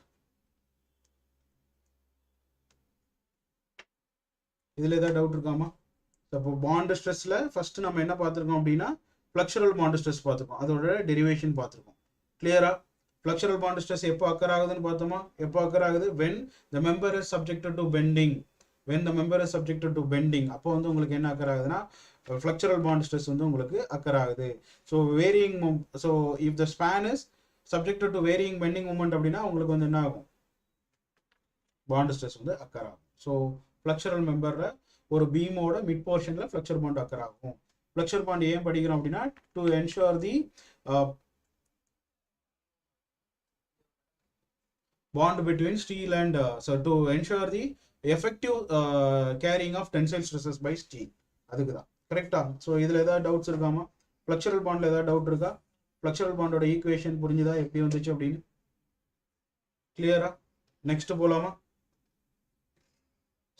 இதுல ஏதாவது டவுட் இருக்காமா? அப்போ பாண்ட் ஸ்ட்ரெஸ்ல ஃபர்ஸ்ட் நம்ம என்ன பார்த்துருக்கோம் அப்படின்னா ஃப்ளக்சுரல் பாண்ட் ஸ்ட்ரெஸ் பார்த்துருக்கோம், அதோட டெரிவேஷன் பார்த்துருக்கோம். கிளியரா? ஃப்ளக்சுரல் பாண்ட் ஸ்ட்ரெஸ் எப்போ அக்கர் ஆகுதுன்னு பார்த்தோமா? எப்போ அக்கர் ஆகுது? when the member is subjected to bending. அப்போ உங்களுக்கு என்ன அக்கர் ஆகுதுன்னா ஃப்ளக்சுரல் பாண்ட் ஸ்ட்ரெஸ் உங்களுக்கு அக்கர் ஆகுது. So varying so if the span is subjected to varying bending moment அப்படின்னா உங்களுக்கு என்ன ஆகும்? பாண்ட் ஸ்ட்ரெஸ் அக்கர் ஆகும். ஸோ ஃப்ளக்சுரல் மெம்பர்ல ஒரு பீமோட மிட் போர்ஷன்ல ஃப்ளக்சர் பாண்ட் அக்கர் ஆகும். ஃப்ளக்சர் பாண்ட் ஏன் படிக்கிறோம் அப்படின்னா to ensure the bond between steel and so to ensure the effective carrying of tensile stresses by steel. அதுக்குதான். கரெக்ட்டா? ஸோ இதுல ஏதாவது டவுட்ஸ் இருக்காமா? ஃப்ளக்சுரல் பாண்ட்ல ஏதாவது டவுட் இருக்கா? ஃப்ளக்சுரல் பாண்டோட ஈக்குவேஷன் புரிஞ்சுதா எப்படி வந்துச்சு அப்படின்னு? கிளியரா? நெக்ஸ்ட் போலாமா?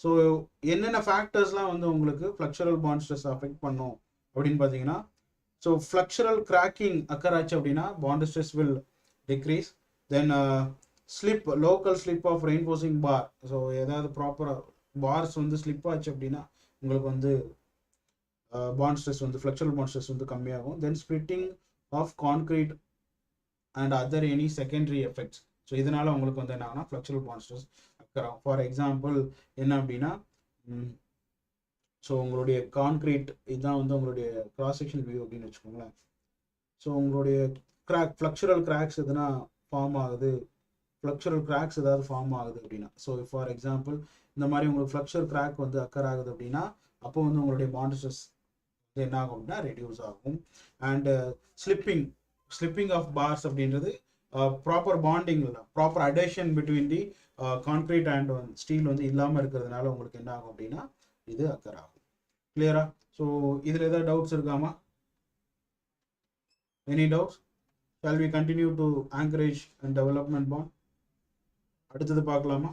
ஸோ என்னென்ன ஃபேக்டர்ஸ்லாம் உங்களுக்கு ஃப்ளக்சுரல் பாண்ட் ஸ்ட்ரெஸ் அஃபெக்ட் பண்ணும் அப்படின்னு பார்த்தீங்கன்னா ஸோ ஃப்ளக்சுரல் கிராக்கிங் அக்கர் ஆச்சு அப்படின்னா bond stress will decrease. Then slip, local slip of reinforcing bar. So ஏதாவது ப்ராப்பராக பார்ஸ் ஸ்லிப் ஆச்சு அப்படின்னா உங்களுக்கு bond stress flexural bond stress கம்மியாகும். Then splitting of concrete and other any secondary effects. So இதனால உங்களுக்கு என்ன ஆகுனா ஃப்ளக்சுரல் பாண்ட் ஸ்ட்ரெஸ் அக்கர் ஆகும். ஃபார் எக்ஸாம்பிள் என்ன அப்படின்னா ஸோ உங்களுடைய கான்கிரீட் இதுதான் உங்களுடைய கிராஸ் செக்ஷன் வியூ அப்படின்னு வச்சுக்கோங்களேன். ஸோ உங்களுடைய ஃப்ளக்சுரல் கிராக்ஸ் எதுனா ஃபார்ம் ஆகுது, ஏதாவது ஃபார்ம் ஆகுது அப்படின்னா ஸோ ஃபார் எக்ஸாம்பிள் இந்த மாதிரி உங்களுக்கு ஃப்ளக்சுரல் கிராக் அக்கர் ஆகுது அப்படின்னா அப்போ உங்களுடைய பாண்ட் ஸ்ட்ரெஸ் என்ன ஆகும் அப்படின்னா ரெடியூஸ் ஆகும். அண்ட் slipping of bars அப்படின்றது ப்ராப்பர் பாண்டிங் இல்லை, proper adhesion between the concrete and steel வந்து இல்லாமல் இருக்கிறதுனால உங்களுக்கு என்ன ஆகும் அப்படின்னா இது அக்கர் ஆகும். கிளியரா? ஸோ இதில் ஏதாவது டவுட்ஸ் இருக்காமா? Any doubts? Shall we continue to anchorage and development bond? அடுத்தது பார்க்கலாமா?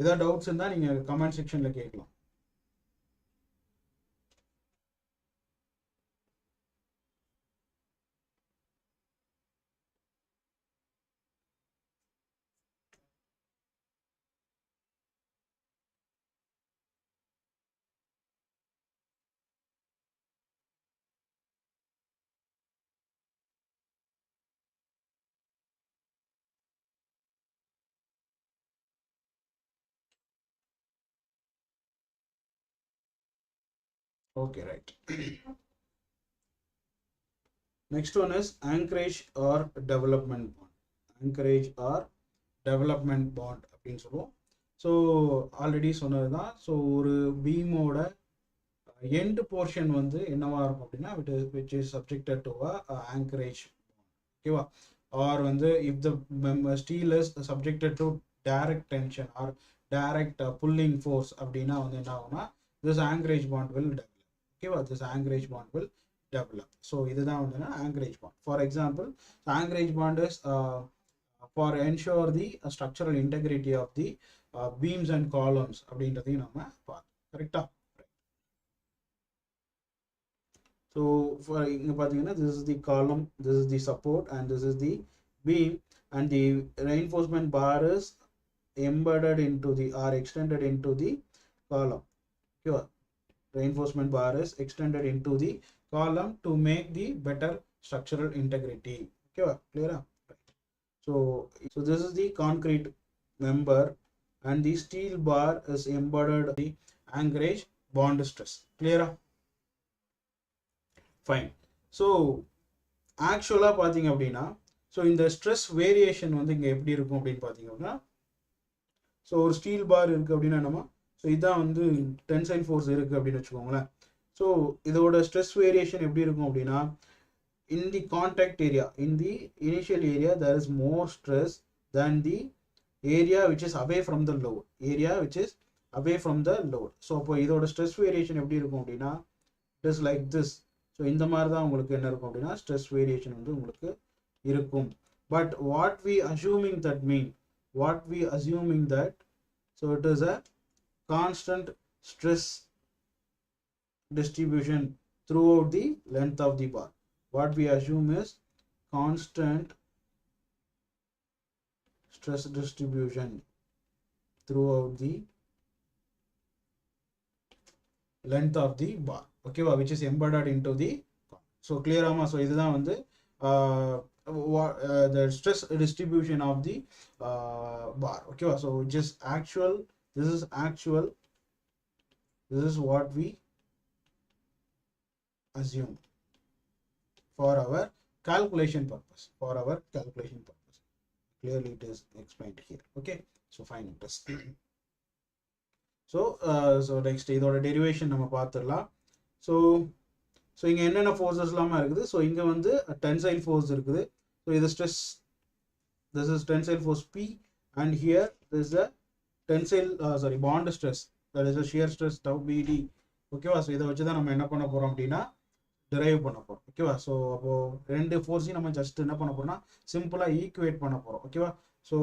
ஏதாவது டவுட்ஸ் இருந்தால் நீங்கள் கமெண்ட் செக்ஷனில் கேட்கலாம். Okay, right. Next one is anchorage or development bond. Anchorage or development bond அப்படின்னு சொல்லுவோம். ஸோ ஆல்ரெடி சொன்னது தான். ஸோ ஒரு பீமோட எண்ட் போர்ஷன் வந்து என்னவா இருக்கும் அப்படின்னா which is subjected to a anchorage bond. ஓகேவா? ஆர் வந்து if the steel is subjected to direct tension or direct pulling force அப்படின்னா வந்து என்ன ஆகும்னா this anchorage bond will develop. Okay, this anchorage bond will develop. So இதுதான் வந்து anchorage bond. For example, anchorage bond is for ensure the structural integrity of the beams and columns அப்படின்றதையும் நம்ம பார்த்தோம். கரெக்டா? So for இங்க பார்த்தீங்கன்னா this is the column, this is the support and this is the beam and the reinforcement bar is embedded into the or extended into the column. Okay. Reinforcement bar is extended into the column to make the better structural integrity. Okay, clear? Right. So this is the concrete member and the steel bar is embedded the anchorage bond stress. Clear? Fine. So actually பாத்தீங்க அப்படின்னா so இந்த stress variation வந்து இங்க எப்படி இருக்கும் அப்படின்னு பாத்தீங்க அப்படின்னா so ஒரு steel bar இருக்கு அப்படின்னா நம்ம ஸோ இதான் வந்து டென்சைல் ஃபோர்ஸ் இருக்குது அப்படின்னு வச்சுக்கோங்களேன். ஸோ இதோட ஸ்ட்ரெஸ் வேரியேஷன் எப்படி இருக்கும் அப்படின்னா in the contact area in the initial area there is more stress than the area which is away from the load away from the load. So அப்போ இதோட stress variation எப்படி இருக்கும் அப்படின்னா it is like this. So இந்த மாதிரி தான் உங்களுக்கு என்ன இருக்கும் அப்படின்னா ஸ்ட்ரெஸ் வேரியேஷன் வந்து உங்களுக்கு இருக்கும். But what we assuming that so it is a constant stress distribution throughout the length of the bar. What we assume is constant stress distribution throughout the length of the bar. Okay, which is embedded into the bar. So clear ama? So இதுதான் வந்து the stress distribution of the bar. Okay, so just actual. This is actual. This is what we assume for our calculation purpose. Clearly it is explained here. Okay. So fine it is. So next இதோட derivation நம்ம பார்த்துடலாம். So இங்க என்னென்ன forces எல்லாமே இருக்குது. So இங்க வந்து tensile force இருக்குது. So இது stress. This is tensile force P and here this is the tensile bond stress, that is a shear stress tau BD. ஓகேவா? ஸோ இதை வச்சு தான் நம்ம என்ன பண்ண போகிறோம் அப்படின்னா டிரைவ் பண்ண போகிறோம். ஓகேவா? ஸோ அப்போது ரெண்டு ஃபோர்ஸையும் நம்ம ஜஸ்ட் என்ன பண்ண போகிறோம்னா சிம்பிளாக ஈக்குவேட் பண்ண போகிறோம். ஓகேவா? ஸோ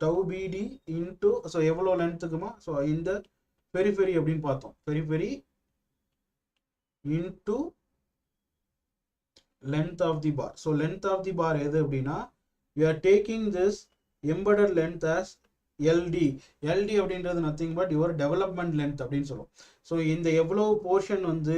டவு பிடி இன்ட்டு ஸோ எவ்வளோ லென்த்துக்குமா ஸோ இந்த பெரிஃபெரி அப்படின்னு பார்த்தோம். Periphery into length of the bar. So length of the bar எது அப்படின்னா we are taking this embedded length as LD அப்படின்றது nothing but your development length அப்படின்னு சொல்லுவோம். ஸோ இந்த எவ்வளோ போர்ஷன் வந்து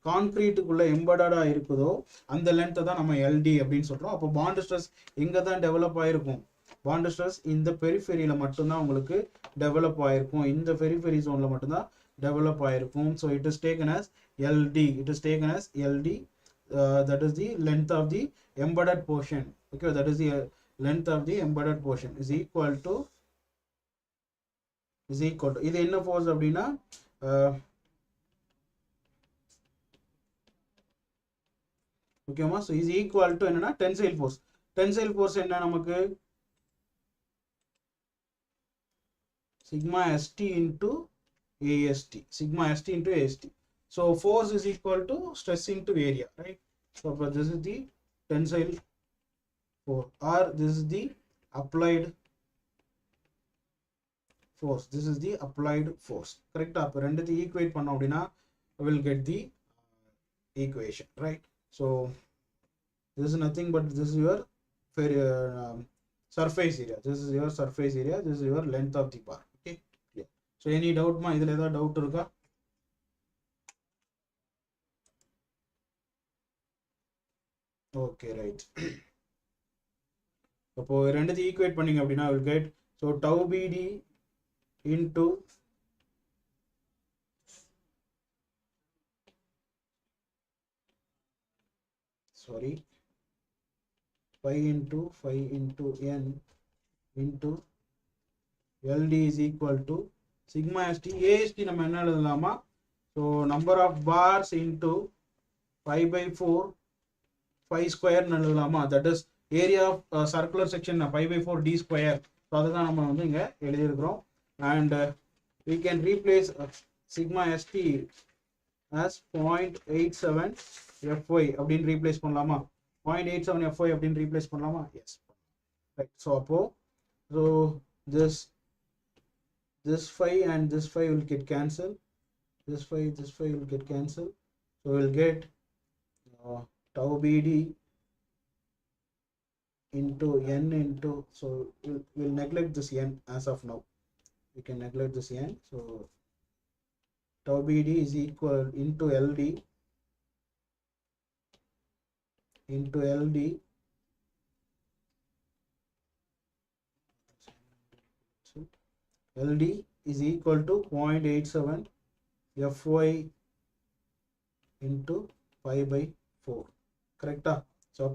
கான்கிரீட்டுக்குள்ள எம்பெடடா இருக்குதோ அந்த லென்த்தை தான் நம்ம LD அப்படின்னு சொல்றோம். அப்போ பாண்ட் ஸ்ட்ரெஸ் எங்கே தான் டெவலப் ஆயிருக்கும்? பாண்ட் ஸ்ட்ரெஸ் இந்த பெரிஃபெரியில மட்டும்தான் உங்களுக்கு டெவலப் ஆயிருக்கும். இந்த பெரிஃபெரி ஜோன்ல மட்டும்தான் டெவலப் ஆயிருக்கும். So it is taken as LD. That is the length of the embedded portion. Okay, that is the length of the embedded portion is equal to is equal to இது என்ன force அப்படின்னா ஓகேமா. So is equal to என்னன்னா tensile force. Tensile force என்ன நமக்கு sigma st into ast, sigma st into ast. So force is equal to stress into area, right? So this is the tensile force, or this is the applied force. This is the applied force. Correct? அப்போ ரெண்டுத்தையும் equate பண்ணோம் அப்படின்னா will get the equation, right? So this is nothing but this is your surface area. This is your surface area. This is your length of the bar. Okay, clear? So any doubt ma idhula edha doubt iruka? Okay, right. அப்போ ரெண்டுத்தையும் equate பண்ணீங்க அப்படின்னா will get so tau bd into phi into n into ld is equal to sigma st. ast நம்ம என்ன எழுதலாமா? So number of bars into pi by 4 phi square எழுதலாமா? That is area of circular section pi by 4 d square. So அதுதான் நம்ம வந்து இங்க எழுதி இருக்கிறோம். And we can replace sigma st as 0.87 fy அப்படின்னு replace பண்ணலாமா? 0.87 fy அப்படின்னு replace பண்ணலாமா? Yes, right. So அப்போ so this phi and this phi will get cancelled. This phi will get cancelled. So we'll get tau bd into n into, so we'll neglect this n as of now. We can neglect this n. So tau bd is equal into ld ld is equal to 0.87 fy into pi by 4. Correct? So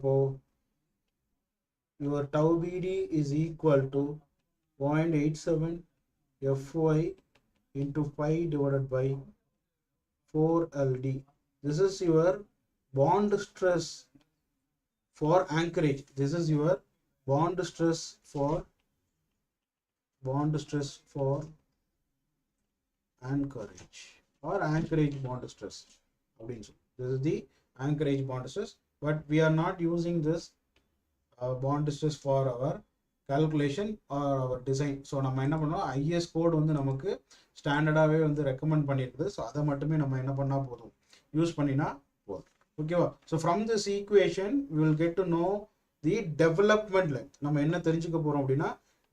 your tau bd is equal to 0.87 fy into pi divided by 4 ld. This is your bond stress for Anchorage. This is your bond stress for Anchorage, or Anchorage bond stress. This is the Anchorage bond stress, but we are not using this bond stress for our calculation or our design. So நம்ம என்ன பண்ணோம், IS code வந்து நமக்கு ஸ்டாண்டர்டாகவே வந்து recommend பண்ணியிருக்குது. So அதை மட்டுமே நம்ம என்ன பண்ணால் போதும், யூஸ் பண்ணினா போதும். ஓகேவா? So from this equation we will get to know the development length. நம்ம என்ன தெரிஞ்சுக்க போகிறோம் அப்படின்னா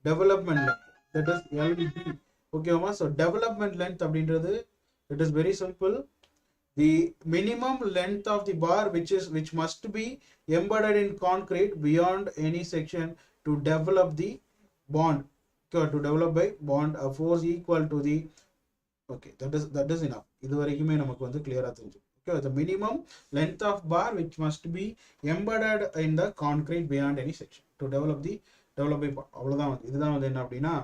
development length, that is LD. ஓகேவா? ஸோ development length அப்படின்றது it is very simple. The minimum length of the bar which must be embedded in concrete beyond any section to develop the bond. Okay, to develop by bond a force equal to the, okay, that is enough. இது வரைக்குமே நமக்கு வந்து கிளியரா தெரிஞ்சு. Okay, the minimum length of bar which must be embedded in the concrete beyond any section to develop by bond. அவ்வளவுதான் வந்து இதுதான் வந்து என்ன அப்படின்னா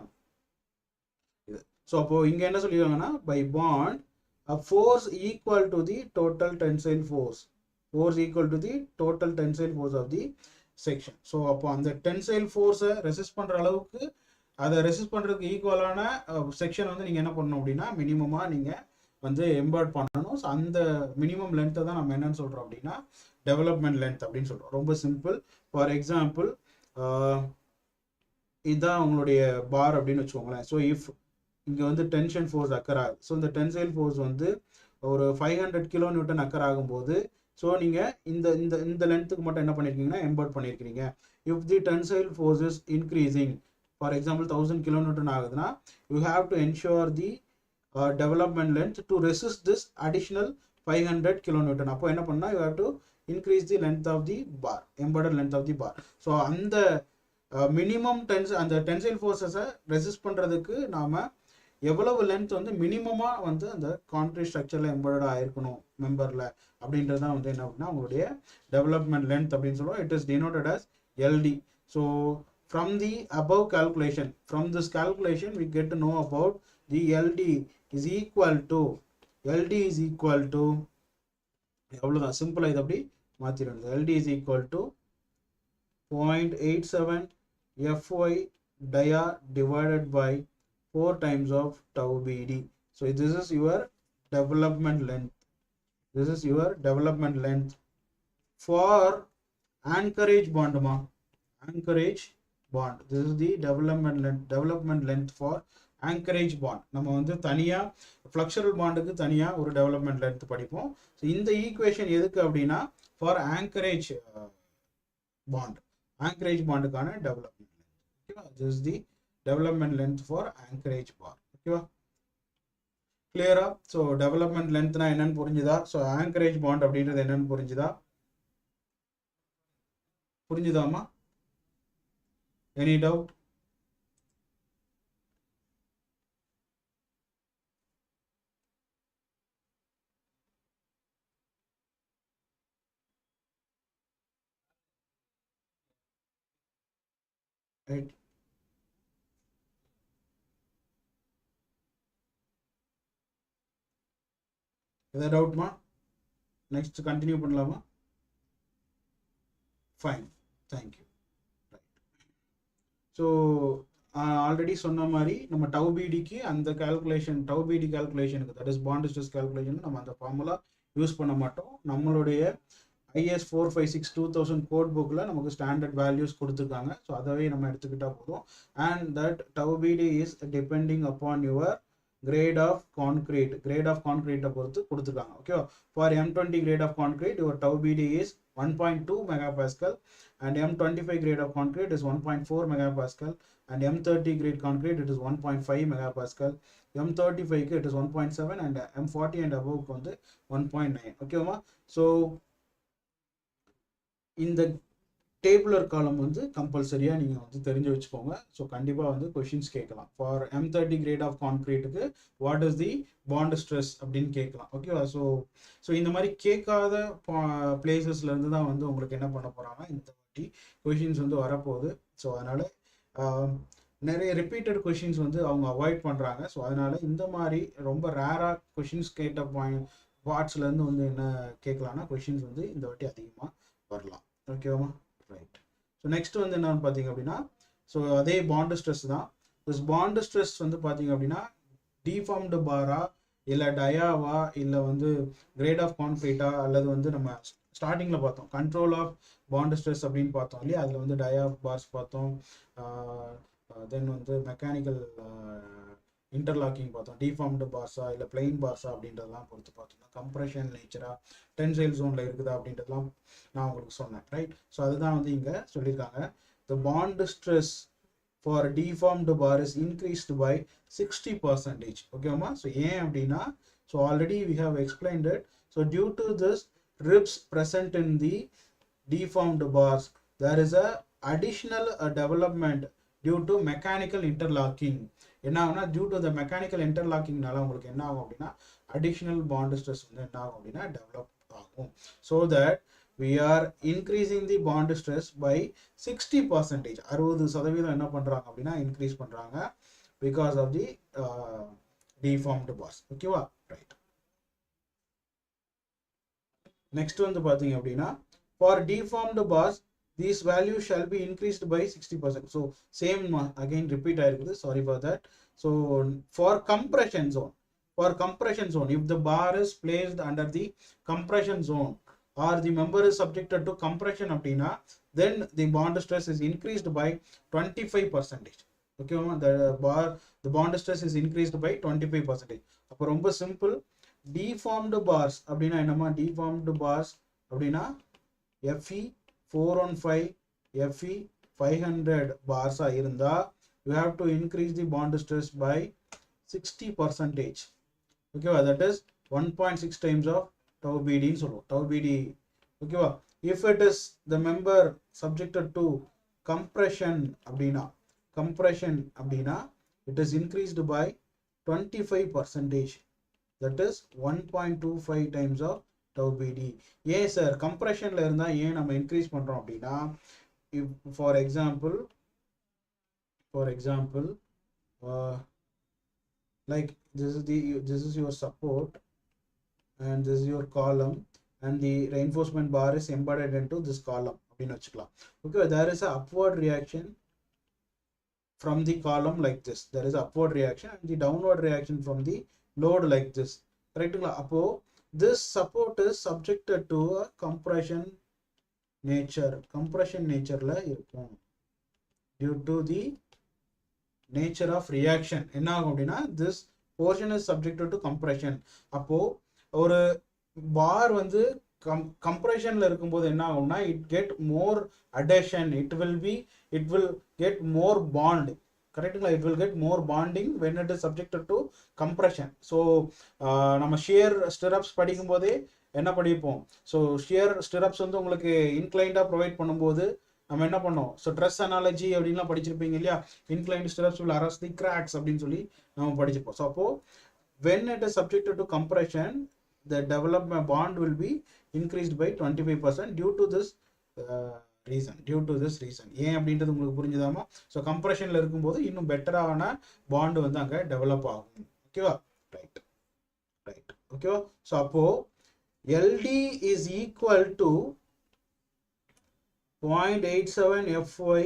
இது. ஸோ அப்போ இங்க என்ன சொல்லிடுவாங்கன்னா by bond a force equal to the total tensile force. Force equal to the total tensile force of the section. So அப்போ அந்த tensile force ரெசிஸ்ட் பண்ற அளவுக்கு, அதை ரெசிஸ்ட் பண்றதுக்கு ஈக்குவலான செக்ஷன் வந்து நீங்க என்ன பண்ணணும் அப்படின்னா மினிமமா நீங்க வந்து எம்பர்ட் பண்ணணும். ஸோ அந்த மினிமம் லென்த்தை தான் நம்ம என்னன்னு சொல்றோம் அப்படின்னா டெவலப்மெண்ட் லென்த் அப்படின்னு சொல்றோம். ரொம்ப சிம்பிள். ஃபார் எக்ஸாம்பிள் இதுதான் உங்களுடைய பார் அப்படின்னு வச்சுக்கோங்களேன். ஸோ இஃப் இங்கே வந்து டென்ஷன் ஃபோர்ஸ் அக்கர் ஆகுது. ஸோ இந்த டென்சைல் ஃபோர்ஸ் வந்து ஒரு 500 கிலோ நியூட்டன் அக்கர் ஆகும்போது ஸோ நீங்கள் இந்த லென்த்துக்கு மட்டும் என்ன பண்ணியிருக்கீங்கன்னா எம்பர்ட் பண்ணியிருக்கீங்க. If the tensile force is increasing, for example 1000 kilo newton ஆகுதுன்னா you have to ensure the development length to resist this additional 500 kilonewton. அப்போ என்ன பண்ணா you have to increase the length of the bar, embedded length of the bar. So அந்த minimum அந்த tensile forces resist பண்றதுக்கு நாம எவ்வளவு length வந்து மினிமமா வந்து அந்த கான்கிரீட் ஸ்ட்ரக்சர்ல எம்பெடட் ஆயிருக்கணும் மெம்பர்ல அப்படின்றத வந்து என்ன அப்படின்னா உங்களுடைய டெவலப்மெண்ட் லென்த் அப்படின்னு சொல்லுவோம். It is denoted as LD. So from the above calculation, from this calculation we get to know about the LD is equal to எவ்வளவுதான் சிம்பிளா இது அப்படி மாத்திரணும். LD is equal to 0.87 FY dia divided by 4 times of tau BD. So this is your development length. This is your development length for Anchorage bond. Anchorage bond. This is the development length for Anchorage bond. நம்ம வந்து தனியா fluxural bondக்கு தனியா ஒரு development length படிப்போம். So இந்த equation எதுக்கு அப்படின்னா for Anchorage bond. Anchorage bondக்கான development length. Okay, this is the development length for Anchorage bond. Okay, clear up? So development length na என்னன்னு புரிஞ்சுதா? So Anchorage bond அப்படின்றது என்னன்னு புரிஞ்சுதாமா? Any doubt? Right. Is that doubt ma? Next continue பண்ணலாமா? Fine. Thank you. Right. So already சொன்ன மாதிரி நம்ம tau BD க்கு அந்த calculation tau BD calculationக்கு that is bond stress calculation நம்ம அந்த ஃபார்முலா யூஸ் பண்ண மாட்டோம். நம்மளுடைய IS 456 2000 கோட் புக்ல நமக்கு ஸ்டாண்டர்ட் வேல்யூஸ் கொடுத்துருக்காங்க. ஸோ அதவே நம்ம எடுத்துக்கிட்டா போதும். And that tau BD is depending upon your grade of concrete பொறுத்து கொடுத்துருக்காங்க. Okay, for M20 grade of concrete your tau BD is 1.2 megapascal and M25 grade of concrete is 1.4 megapascal and M30 grade concrete it is 1.5 megapascal. M35 it is 1.7 and M40 and above வந்து 1.9. ஓகேவா? So இந்த tabular காலம் வந்து கம்பல்சரியாக நீங்கள் வந்து தெரிஞ்சு வச்சுக்கோங்க. ஸோ கண்டிப்பாக வந்து கொஷின்ஸ் கேட்கலாம். ஃபார் M30 கிரேட் ஆஃப் கான்க்ரீட்டுக்கு what is the bond stress அப்படின்னு கேட்கலாம். ஓகேவா? ஸோ இந்த மாதிரி கேட்காத பிளேசஸ்லேருந்து தான் வந்து உங்களுக்கு என்ன பண்ண போகிறாங்க, இந்த வாட்டி கொஷின்ஸ் வந்து வரப்போகுது. ஸோ அதனால் நிறைய ரிப்பீட்டட் கொஷின்ஸ் வந்து அவங்க அவாய்ட் பண்ணுறாங்க. ஸோ அதனால் இந்த மாதிரி ரொம்ப ரேராக கொஷின்ஸ் கேட்ட பார்ட்ஸ்லேருந்து வந்து என்ன கேட்கலான்னா கொஷின்ஸ் வந்து இந்த வாட்டி அதிகமாக வரலாம். ஓகேவா? ரைட். ஸோ நெக்ஸ்ட் வந்து என்னன்னு பார்த்தீங்க அப்படின்னா, ஸோ அதே பாண்ட் ஸ்ட்ரெஸ் தான். பாண்ட் ஸ்ட்ரெஸ் வந்து பார்த்தீங்க அப்படின்னா டிஃபார்ம்டு பாரா இல்லை டயாவா இல்லை வந்து கிரேட் ஆஃப் கான்க்ரீட்டா அல்லது வந்து நம்ம ஸ்டார்டிங்கில் பார்த்தோம் கண்ட்ரோல் ஆஃப் பாண்ட் ஸ்ட்ரெஸ் அப்படின்னு பார்த்தோம் இல்லையா? அதில் வந்து டயா பார்ஸ் பார்த்தோம், தென் வந்து மெக்கானிக்கல் இன்டர்லாக்கிங் பார்த்தோம், டிஃபார்ம்டு பார்ஸா இல்லை பிளெயின் பார்ஸா அப்படின்றதெல்லாம் பொறுத்து பார்த்தோம்னா கம்ப்ரெஷன் நேச்சரா டென்சைல் ஜோனில் இருக்குதா அப்படின்றதெல்லாம் நான் உங்களுக்கு சொன்னேன். ரைட். ஸோ அதுதான் வந்து இங்கே சொல்லியிருக்காங்க. The bond stress for deformed bar is increased by 60%. ஓகேவா? ஸோ ஏன் அப்படின்னா, so already we have explained it. So due to this ribs present in the deformed bars there is a additional development due to mechanical interlocking. என்ன ஆகும்னா due to the mechanical இன்டர்லாக்கிங்னால உங்களுக்கு என்ன ஆகும் அப்படின்னா additional bond stress வந்து என்ன ஆகும் அப்படின்னா டெவலப் ஆகும். So that we are increasing the bond stress by 60%. 60% என்ன பண்றாங்க அப்படின்னா இன்க்ரீஸ் பண்றாங்க because of the deformed bars. ஓகேவா? ரைட். நெக்ஸ்ட் வந்து பாத்தீங்க அப்படின்னா for deformed bars these values shall be increased by 60%. So same again repeat ஆயிருக்குது, sorry for that. So for compression zone if the bar is placed under the compression zone or the member is subjected to compression அப்படின்னா then the bond stress is increased by 25%. Okay, the bond stress is increased by 25%. அப்போ ரொம்ப simple. deformed bars அப்படின்னா என்னமா? deformed bars அப்படின்னா FE 415 FE 500 bars இருந்தா you have to increase the bond stress by 60%. okay, that is 1.6 times of tau BD ன்னு சொல்லுவோம். tau BD. ஓகேவா? if it is the member subjected to compression அப்படின்னா it is increased by 25%. that is 1.25 times of tau BD. ஏன் sir கம்ப்ரெஷன்ல இருந்தா ஏன் நம்ம increase பண்றோம் அப்படின்னா, for example like this is your support and this is your column and the reinforcement bar is embedded into this column அப்படின்னு வச்சுக்கலாம். Okay, there is a upward reaction from the column like this. There is upward reaction and the downward reaction from the load like this. Correct? அப்போ this support is subjected to a compression nature. Compression natureல இருக்கும். Due to the nature of reaction. என்ன ஆகும் அப்படின்னா this portion is subjected to compression. அப்போ ஒரு பார் வந்து கம்ப்ரெஷன்ல இருக்கும்போது என்ன ஆகும்னா it get more adhesion, it will get more bond. கரெக்ட்டுங்களா? it will get more bonding when it is subjected to compression. So நம்ம ஷியர் ஸ்டிரப்ஸ் படிக்கும் போதே என்ன படிப்போம்? ஸோ ஷியர் ஸ்டிரப்ஸ் வந்து உங்களுக்கு இன்க்ளைண்டாக ப்ரொவைட் பண்ணும்போது நம்ம என்ன பண்ணோம்? ஸோ ட்ரெஸ் அனாலஜி அப்படின்லாம் படிச்சிருப்பீங்க இல்லையா? Inclined stirrups will arrest the cracks அப்படின்னு சொல்லி நம்ம படிச்சிருப்போம். ஸோ அப்போ when it is subjected to compression, the development bond will be increased by 25% due to this reason. ஏன் அப்படின்றது உங்களுக்கு புரிஞ்சுதாமா? ஸோ கம்ப்ரெஷன்ல இருக்கும்போது இன்னும் பெட்டரான பாண்ட் வந்து அங்கே டெவலப் ஆகும். ஓகேவா? ரைட். ஓகேவா? ஸோ அப்போ LD is equal to 0.87 FY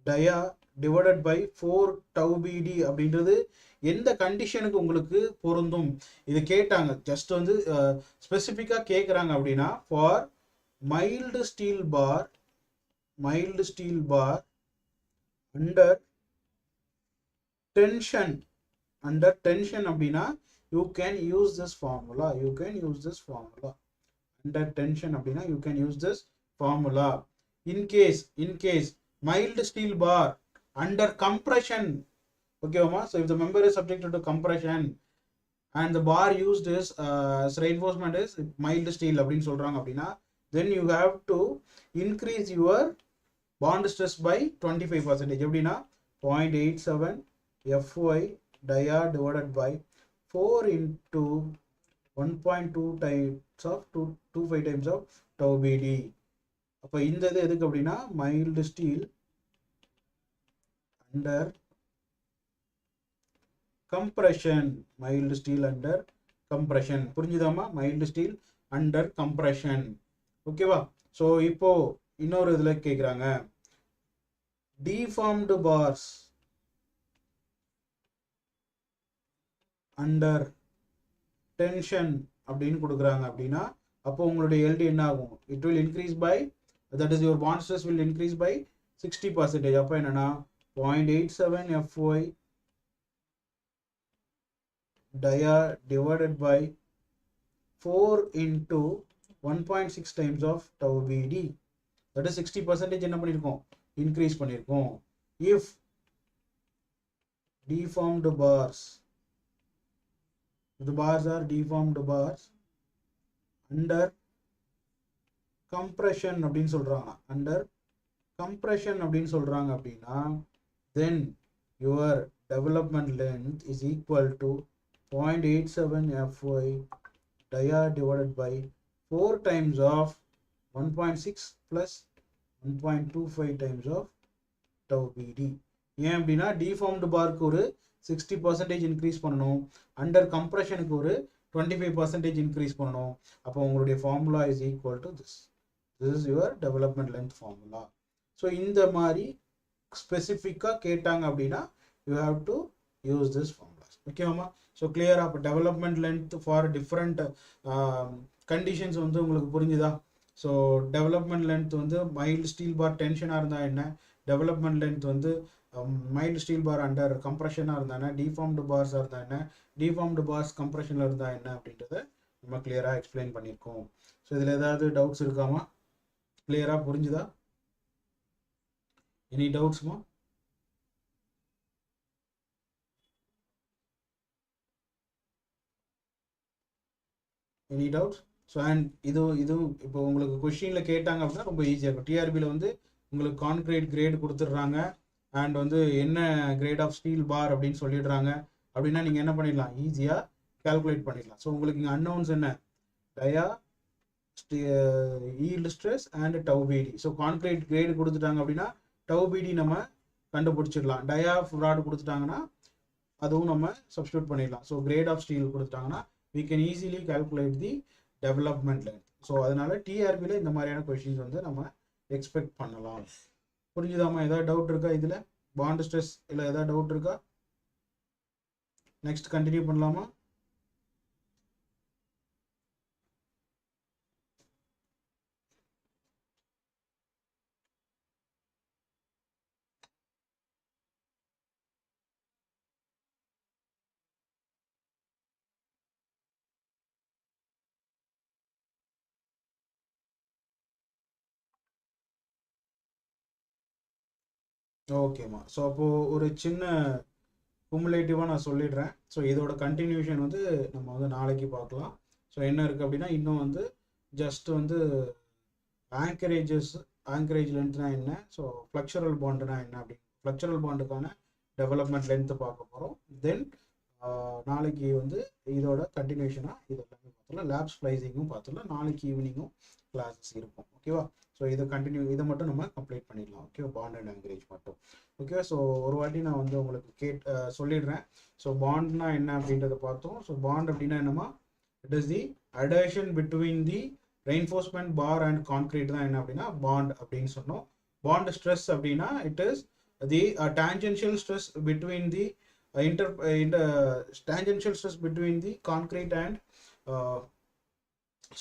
dia divided by 4 tau BD அப்படின்றது எந்த கண்டிஷனுக்கு உங்களுக்கு பொருந்தும்? இது கேட்டாங்க, ஜஸ்ட் வந்து ஸ்பெசிஃபிக்காக கேட்குறாங்க. அப்படின்னா for mild steel bar under tension அப்படின்னா you can use this formula. Under tension அப்படின்னா you can use this formula. In case mild steel bar under compression, okay ma, so if the member is subjected to compression and the bar used is reinforcement is mild steel அப்படினு சொல்றாங்க அப்படினா, then you have to increase your bond stress by 25%. எப்படினா 0.87 FY dia divided by 4 into 1.2 times of 25 times of tau BD. அப்போ இந்த இது எதுக்கு அப்படின்னா mild steel under compression. புரிஞ்சுதாமா? Mild steel under compression. ஓகேவா? ஸோ இப்போ இன்னொரு இதுல கேட்குறாங்க, டிஃபார்ம்டு பார்ஸ் அண்டர் டென்ஷன் அப்படின்னு கொடுக்குறாங்க. அப்படின்னா அப்போ உங்களுடைய LD என்ன ஆகும்? It will increase by, that is your bond stress will increase by 60%. அப்போ என்னன்னா 0.87 FY dia divided by 4 into 1.6 times of tau BD, that is 60% என்ன பண்ணிருக்கோம்? இன்க்ரீஸ் பண்ணிருக்கோம். if deformed bars, the bars are deformed bars under compression அப்படின்னு சொல்றாங்க, அப்படின்னா then your development length is equal to 0.87 FY dia divided by 4 times of 1.6 plus 1.25 times of tau BD. ஏன் அப்படின்னா deformed park ஒரு 60% increase பண்ணணும், under கம்ப்ரெஷனுக்கு ஒரு 25% increase பண்ணணும். அப்போ உங்களுடைய formula is equal to this is your development length formula. So இந்த மாதிரி ஸ்பெசிஃபிக்காக கேட்டாங்க அப்படின்னா you have to use this formulas. ஓகேவாமா? ஸோ கிளியரா? அப்போ development length for different conditions வந்து உங்களுக்கு புரிஞ்சுதா? ஸோ டெவலப்மெண்ட் லென்த் வந்து மைல்டு ஸ்டீல் பார் டென்ஷனாக இருந்தால் என்ன, டெவலப்மெண்ட் லென்த் வந்து மைல்டு ஸ்டீல் பார் அண்டர் கம்ப்ரெஷனாக இருந்தால் என்ன, டிஃபார்ம்டு பார்ஸாக இருந்தால் என்ன, டிஃபார்ம்டு பார்ஸ் கம்ப்ரெஷனில் இருந்தால் என்ன அப்படின்றத நம்ம கிளியராக எக்ஸ்பிளைன் பண்ணியிருக்கோம். ஸோ இதில் ஏதாவது டவுட்ஸ் இருக்காமா? கிளியராக புரிஞ்சுதா? எனி டவுட்ஸ்மா? Any doubts? ஸோ அண்ட் இதுவும் இப்போ உங்களுக்கு கொஷினில் கேட்டாங்க அப்படின்னா ரொம்ப ஈஸியாக இருக்கும். டிஆர்பியில் வந்து உங்களுக்கு கான்கிரீட் கிரேட் கொடுத்துட்றாங்க அண்ட் வந்து என்ன கிரேட் ஆஃப் ஸ்டீல் பார் அப்படின்னு சொல்லிடுறாங்க. அப்படின்னா நீங்கள் என்ன பண்ணிடலாம்? ஈஸியாக கால்குலேட் பண்ணிடலாம். ஸோ உங்களுக்கு இங்கே அன்னவுன்ஸ் என்ன? டயா, ஈல்டு ஸ்ட்ரெஸ் அண்ட் டவு பிடி. ஸோ கான்கிரீட் கிரேடு கொடுத்துட்டாங்க அப்படின்னா டவு பிடி நம்ம கண்டுபிடிச்சிடலாம். டயா ராடு கொடுத்துட்டாங்கன்னா அதுவும் நம்ம சப்ஸ்டியூட் பண்ணிடலாம். ஸோ கிரேட் ஆஃப் ஸ்டீல் கொடுத்துட்டாங்கன்னா we can easily calculate the development length. So அதனால டிஆர்பியில் இந்த மாதிரியான கொஷின்ஸ் வந்து நம்ம எக்ஸ்பெக்ட் பண்ணலாம். புரிஞ்சுதாமா? ஏதாவது டவுட் இருக்கா இதில்? பாண்ட் ஸ்ட்ரெஸ் இல்லை ஏதாவது டவுட் இருக்கா? நெக்ஸ்ட் கண்டினியூ பண்ணலாமா? ஓகேம்மா. ஸோ அப்போது ஒரு சின்ன குமுலேட்டிவாக நான் சொல்லிடுறேன். ஸோ இதோட கண்டினியூஷன் வந்து நம்ம வந்து நாளைக்கு பார்க்கலாம். ஸோ என்ன இருக்குது அப்படின்னா, இன்னும் வந்து ஜஸ்ட் வந்து ஆங்கரேஜ் லென்த்னா என்ன, ஸோ ஃப்ளக்சுரல் பாண்டுனா என்ன அப்படின்னு ஃப்ளக்சுரல் பாண்டுக்கான டெவலப்மெண்ட் லென்த்து பார்க்க போகிறோம். தென் நாளைக்கு வந்து இதோட கண்டினியூஷனாக இது எல்லாமே பார்த்துலாம். லேப் ஸ்ப்ளைசிங்கும் பார்த்துலாம். நாளைக்கு ஈவினிங்கும் கிளாஸஸ் இருக்கும். ஓகேவா? ஸோ இதை மட்டும் நம்ம கம்ப்ளீட் பண்ணிடலாம். ஓகேவா? பாண்ட் அண்ட் ஆங்கரேஜ் மட்டும். ஓகே. ஸோ ஒரு வாட்டி நான் வந்து உங்களுக்கு சொல்லிடுறேன். ஸோ பாண்ட்னா என்ன அப்படின்றத பார்த்தோம். ஸோ பாண்ட் அப்படின்னா என்னமா, it is the adhesion between the reinforcement bar and concrete தான் என்ன அப்படின்னா பாண்ட் அப்படின்னு சொன்னோம். பாண்ட் ஸ்ட்ரெஸ் அப்படின்னா it is the tangential stress between the tangential stress between the concrete and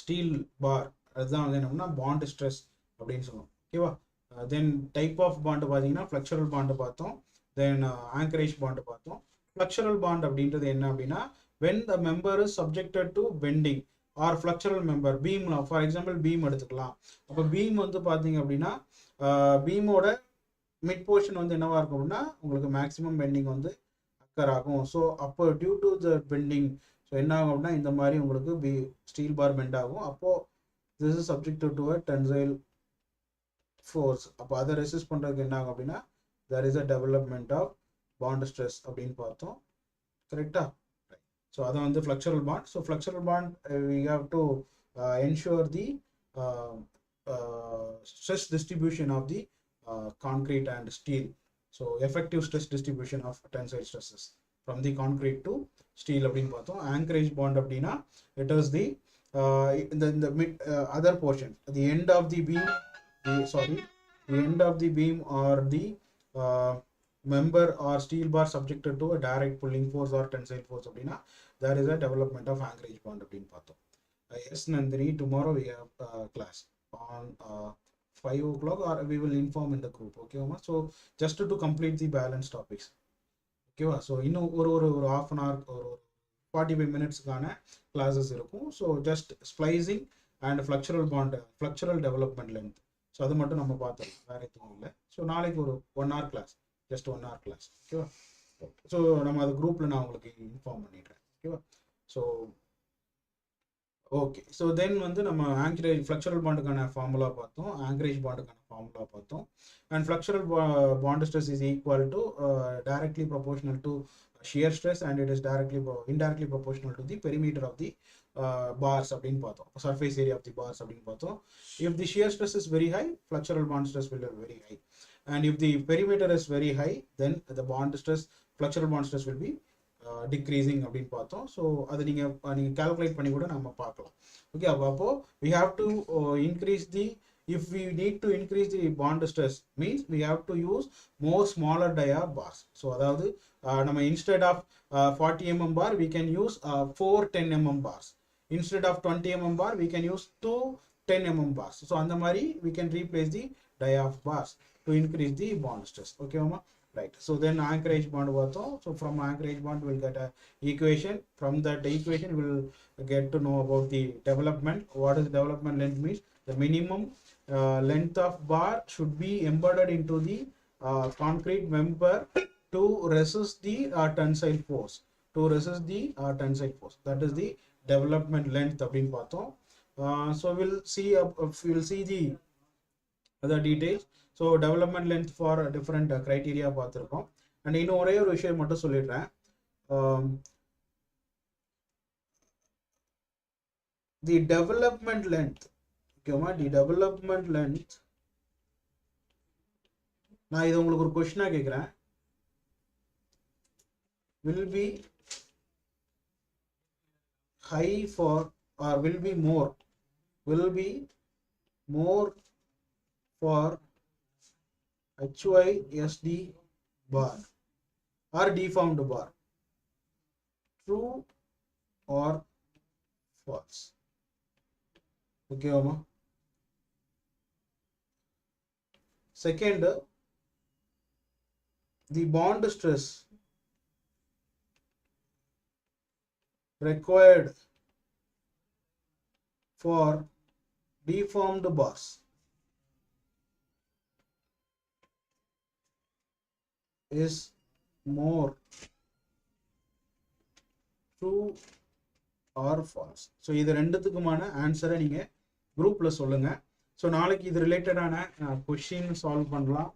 steel bar. அதுதான் வந்து என்னன்னா பாண்ட் ஸ்ட்ரெஸ் அப்படின்னு சொல்லுவோம். ஓகேவா? தென் டைப் ஆஃப் பாண்டு பார்த்தீங்கன்னா ஃப்ளக்சுரல் பாண்டு பார்த்தோம். தென் ஆங்கரேஜ் பாண்டு பார்த்தோம். ஃப்ளக்சுரல் பாண்ட் அப்படின்றது என்ன அப்படின்னா, when the member is subjected to bending or flexural member, beam, for example beam எடுத்துக்கலாம். அப்போ பீம் வந்து பார்த்தீங்க அப்படின்னா பீமோட மிட் போர்ஷன் வந்து என்னவா இருக்கும் அப்படின்னா உங்களுக்கு மேக்ஸிமம் பெண்டிங் வந்து ஆகும். ஸோ அப்போ due to the bending so என்ன ஆகும் அப்படின்னா இந்த மாதிரி உங்களுக்கு ஸ்டீல் பார் பெண்ட் ஆகும். அப்போது this is subject to a tensile force. அப்போ அதை ரெசிஸ்ட் பண்ணுறதுக்கு என்ன ஆகும் அப்படின்னா there is a development of bond stress அப்படின்னு பார்த்தோம். கரெக்டா? ஸோ அதை வந்து flexural bond. So flexural bond we have to ensure the stress distribution of the concrete and steel. So effective stress distribution of tensile stresses from the concrete to steel அப்படின்னு பார்த்தோம். anchorage bond அப்படின்னா it is the the mid other portion, the end of the beam, the end of the beam or the member or steel bar subjected to a direct pulling force or tensile force அப்படின்னா there is a development of anchorage bond அப்படின்னு பார்த்தோம். Yes Nandini, tomorrow we have class on 5 o'clock or we will inform in the group. Okay ma? So just to complete the balance topics. Okay ma? So இன்னும் ஒரு half an hour or 45 minutes கான classes இருக்கும். So just splicing and flexural bond, flexural development length. So அது மட்டும் நம்ம பார்த்தோம், வேற எதுவும் இல்லை. ஸோ நாளைக்கு ஒரு 1 hour class, just 1 hour class. ஓகேவா? ஸோ நம்ம அது குரூப்பில் நான் உங்களுக்கு இன்ஃபார்ம் பண்ணிடுறேன். ஓகேவா? So okay. ஸோ தென் வந்து நம்ம ஆங்கரேஜ் ஃப்ளக்சுரல் பாண்டுக்கான ஃபார்முலா பார்த்தோம், ஆங்கரேஜ் பாண்டுக்கான ஃபார்முலா பார்த்தோம். And flexural bond stress is equal to directly proportional to shear stress and it is indirectly proportional to the perimeter of the bars அப்படின்னு பார்த்தோம், surface area of the bars அப்படின்னு பார்த்தோம். If the shear stress is very high, flexural bond stress will be very high, and if the perimeter is very high, then the flexural bond stress will be decreasing அப்படின்னு பார்த்தோம். So அது நீங்கள் calculate பண்ணி கூட நம்ம பார்க்கலாம். Okay. அப்போ we have to increase the, if we need to increase the bond stress means we have to use more smaller dia bars. So அதாவது நம்ம instead of 40 mm bar we can use 4 10 mm bars. Instead of 20 mm bar we can use 2 10 mm bars. So அந்த மாதிரி we can replace the dia of bars to increase the bond stress. Okay mama? Right. So then anchorage bond பார்த்தோம். So from anchorage bond we'll get a equation. From that equation we'll get to know about the development. What is development length means? The minimum length of bar should be embedded into the concrete member to resist the tensile force. That is the development length அப்படின்னு பார்த்தோம். So we'll see the other details. So development length for different criteria பார்த்துருக்கோம். And இன்னும் ஒரே ஒரு விஷயம் மட்டும் சொல்லிடுறேன். The development length, ஓகேவா? தி டெவலப்மெண்ட் லென்த், நான் இது உங்களுக்கு ஒரு கொஸ்டினாக கேட்குறேன். will be high for, or will be more for HYSD bar or deformed bar. True or false? Okay, Oma. Second, the bond stress required for deformed bars is more. True or false? So இது ரெண்டுத்துக்குமான ஆன்சரை நீங்கள் குரூப்பில் சொல்லுங்கள். So நாளைக்கு இது ரிலேட்டடான question solve பண்ணலாம்.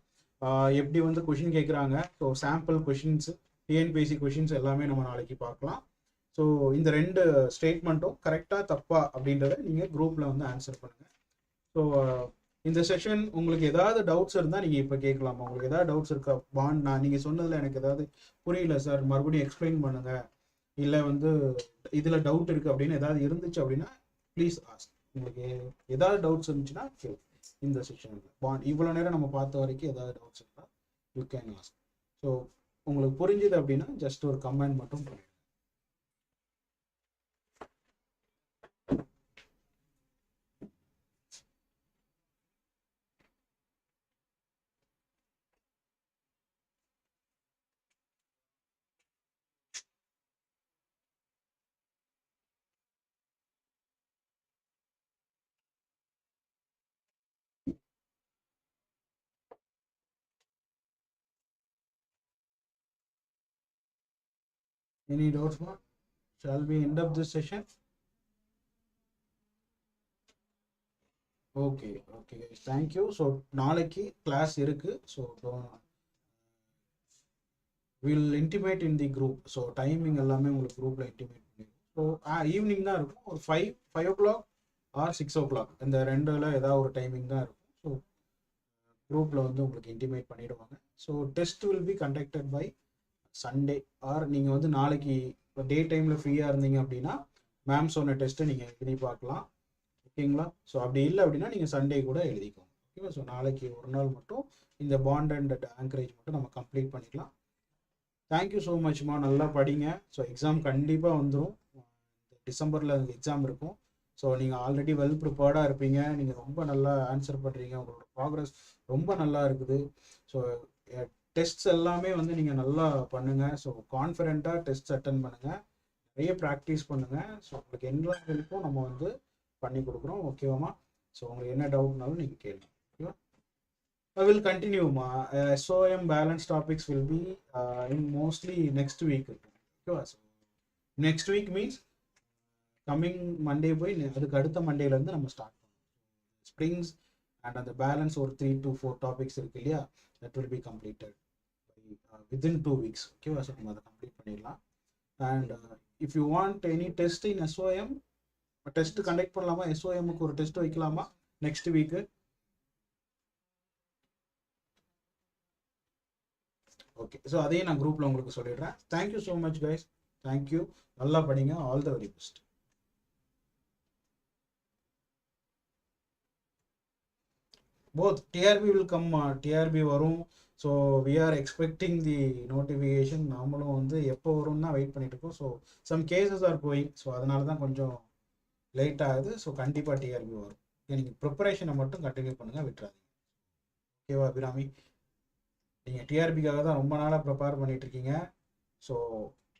எப்படி வந்து கொஷின் கேட்குறாங்க, so sample questions, TNPSC questions எல்லாமே நம்ம நாளைக்கு பார்க்கலாம். ஸோ இந்த ரெண்டு ஸ்டேட்மெண்ட்டும் கரெக்டாக தப்பா அப்படின்றத நீங்கள் குரூப்பில் வந்து ஆன்சர் பண்ணுங்கள். ஸோ இந்த செஷன் உங்களுக்கு ஏதாவது டவுட்ஸ் இருந்தால் நீங்கள் இப்போ கேட்கலாமா? உங்களுக்கு ஏதாவது டவுட்ஸ் இருக்கா? பாண்ட் நீங்கள் சொன்னதில் எனக்கு ஏதாவது புரியல சார், மறுபடியும் எக்ஸ்பிளைன் பண்ணுங்கள், இல்லை வந்து இதில் டவுட் இருக்குது அப்படின்னு ஏதாவது இருந்துச்சு அப்படின்னா ப்ளீஸ் ஆஸ்க். உங்களுக்கு ஏதாவது டவுட்ஸ் இருந்துச்சுன்னா இந்த செஷனில் பாண்ட் இவ்வளோ நேரம் நம்ம பார்த்த வரைக்கும் ஏதாவது டவுட்ஸ் இருந்தால் யூ கேன் ஆஸ்க். ஸோ உங்களுக்கு புரிஞ்சுது அப்படின்னா ஜஸ்ட் ஒரு கமெண்ட் மட்டும் பண்ணிடுங்க. Any doubts, ma? Shall we end up this session? Okay, okay guys, thank you. So நாளைக்கு கிளாஸ் இருக்கு. So we'll intimate in the group. So timing எல்லாமே உங்களுக்கு குரூப்ல இன்டிமேட் பண்ணிடுவோம். ஸோ ஈவினிங் தான் இருக்கும், ஒரு 5 o'clock ஆர் 6 o'clock இந்த ரெண்டுல ஏதாவது ஒரு டைமிங் தான் இருக்கும். ஸோ குரூப்ல வந்து உங்களுக்கு இன்டிமேட் பண்ணிடுவாங்க. So test will be conducted by Sunday, or நீங்கள் வந்து நாளைக்கு டே டைமில் ஃப்ரீயாக இருந்தீங்க அப்படின்னா மேம் சொன்ன டெஸ்ட்டை நீங்கள் எழுதி பார்க்கலாம். ஓகேங்களா? ஸோ அப்படி இல்லை அப்படின்னா நீங்கள் சண்டே கூட எழுதிக்கோங்க. ஓகேவா? ஸோ நாளைக்கு ஒரு நாள் மட்டும் இந்த பாண்ட் அண்ட் ஆங்கரேஜ் மட்டும் நம்ம கம்ப்ளீட் பண்ணிக்கலாம். தேங்க்யூ ஸோ மச்மா, நல்லா படிங்க. ஸோ எக்ஸாம் கண்டிப்பாக வந்துடும். டிசம்பரில் எக்ஸாம் இருக்கும். ஸோ நீங்கள் ஆல்ரெடி வெல் ப்ரிப்பேர்டாக இருப்பீங்க. நீங்கள் ரொம்ப நல்லா ஆன்சர் பண்ணுறீங்க. உங்களோட ப்ராக்ரஸ் ரொம்ப நல்லா இருக்குது. ஸோ டெஸ்ட்ஸ் எல்லாமே வந்து நீங்கள் நல்லா பண்ணுங்கள். ஸோ கான்ஃபிடென்ட்டாக டெஸ்ட் அட்டன் பண்ணுங்கள், நிறைய ப்ராக்டிஸ் பண்ணுங்கள். ஸோ உங்களுக்கு எல்லா ஹெல்ப்பும் நம்ம வந்து பண்ணி கொடுக்குறோம். ஓகேவாம்மா? ஸோ உங்களுக்கு என்ன டவுட்னாலும் நீங்கள் கேளுங்க. ஓகேவா? I will continue, ma. SOM balance topics will be in mostly next week. Okay, so next week means coming Monday போய் அதுக்கு அடுத்த மண்டேல இருந்து நம்ம ஸ்டார்ட் பண்ணுவோம். ஸ்ப்ரிங்ஸ் அண்ட் அந்த பேலன்ஸ் ஒரு 3 to 4 டாபிக்ஸ் இருக்கு இல்லையா, that will be completed within 2 weeks. ஓகேவா? ஸோ நம்ம அதை கம்ப்ளீட் பண்ணிடலாம். And if you want any test in SOM, test conduct பண்ணலாமா? SOMக்கு ஒரு டெஸ்ட் வைக்கலாமா நெக்ஸ்ட் வீக்கு? ஓகே, ஸோ அதையும் நான் குரூப்பில் உங்களுக்கு சொல்லிடுறேன். Thank you so much guys, thank you. நல்லா படிங்க. All the very best. Both TRB will come, TRB வரும். So we are expecting the notification. நாமளும் வந்து எப்போ வரும்னு தான் வெயிட் பண்ணிட்டு இருக்கோம். So some cases are going, so அதனால தான் கொஞ்சம் லேட் ஆகுது. ஸோ கண்டிப்பாக டிஆர்பி வரும். நீங்கள் ப்ரிப்பரேஷனை மட்டும் கண்டினியூ பண்ணுங்கள், விட்டுறாதீங்க. ஓகேவா அபிராமி? நீங்கள் டிஆர்பிக்காக தான் ரொம்ப நாளாக ப்ரிப்பேர் பண்ணிட்டு இருக்கீங்க. ஸோ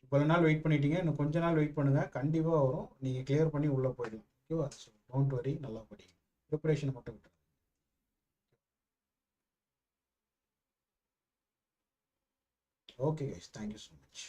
இவ்வளோ நாள் வெயிட் பண்ணிட்டீங்க, இன்னும் கொஞ்ச நாள் வெயிட் பண்ணுங்கள், கண்டிப்பாக வரும். நீங்கள் கிளியர் பண்ணி உள்ளே போயிடலாம். ஓகேவா? ஸோ டோன்ட் வரி, நல்லா படிங்க, ப்ரிப்பரேஷனை மட்டும் விட்டுருங்க. Okay guys, thank you so much.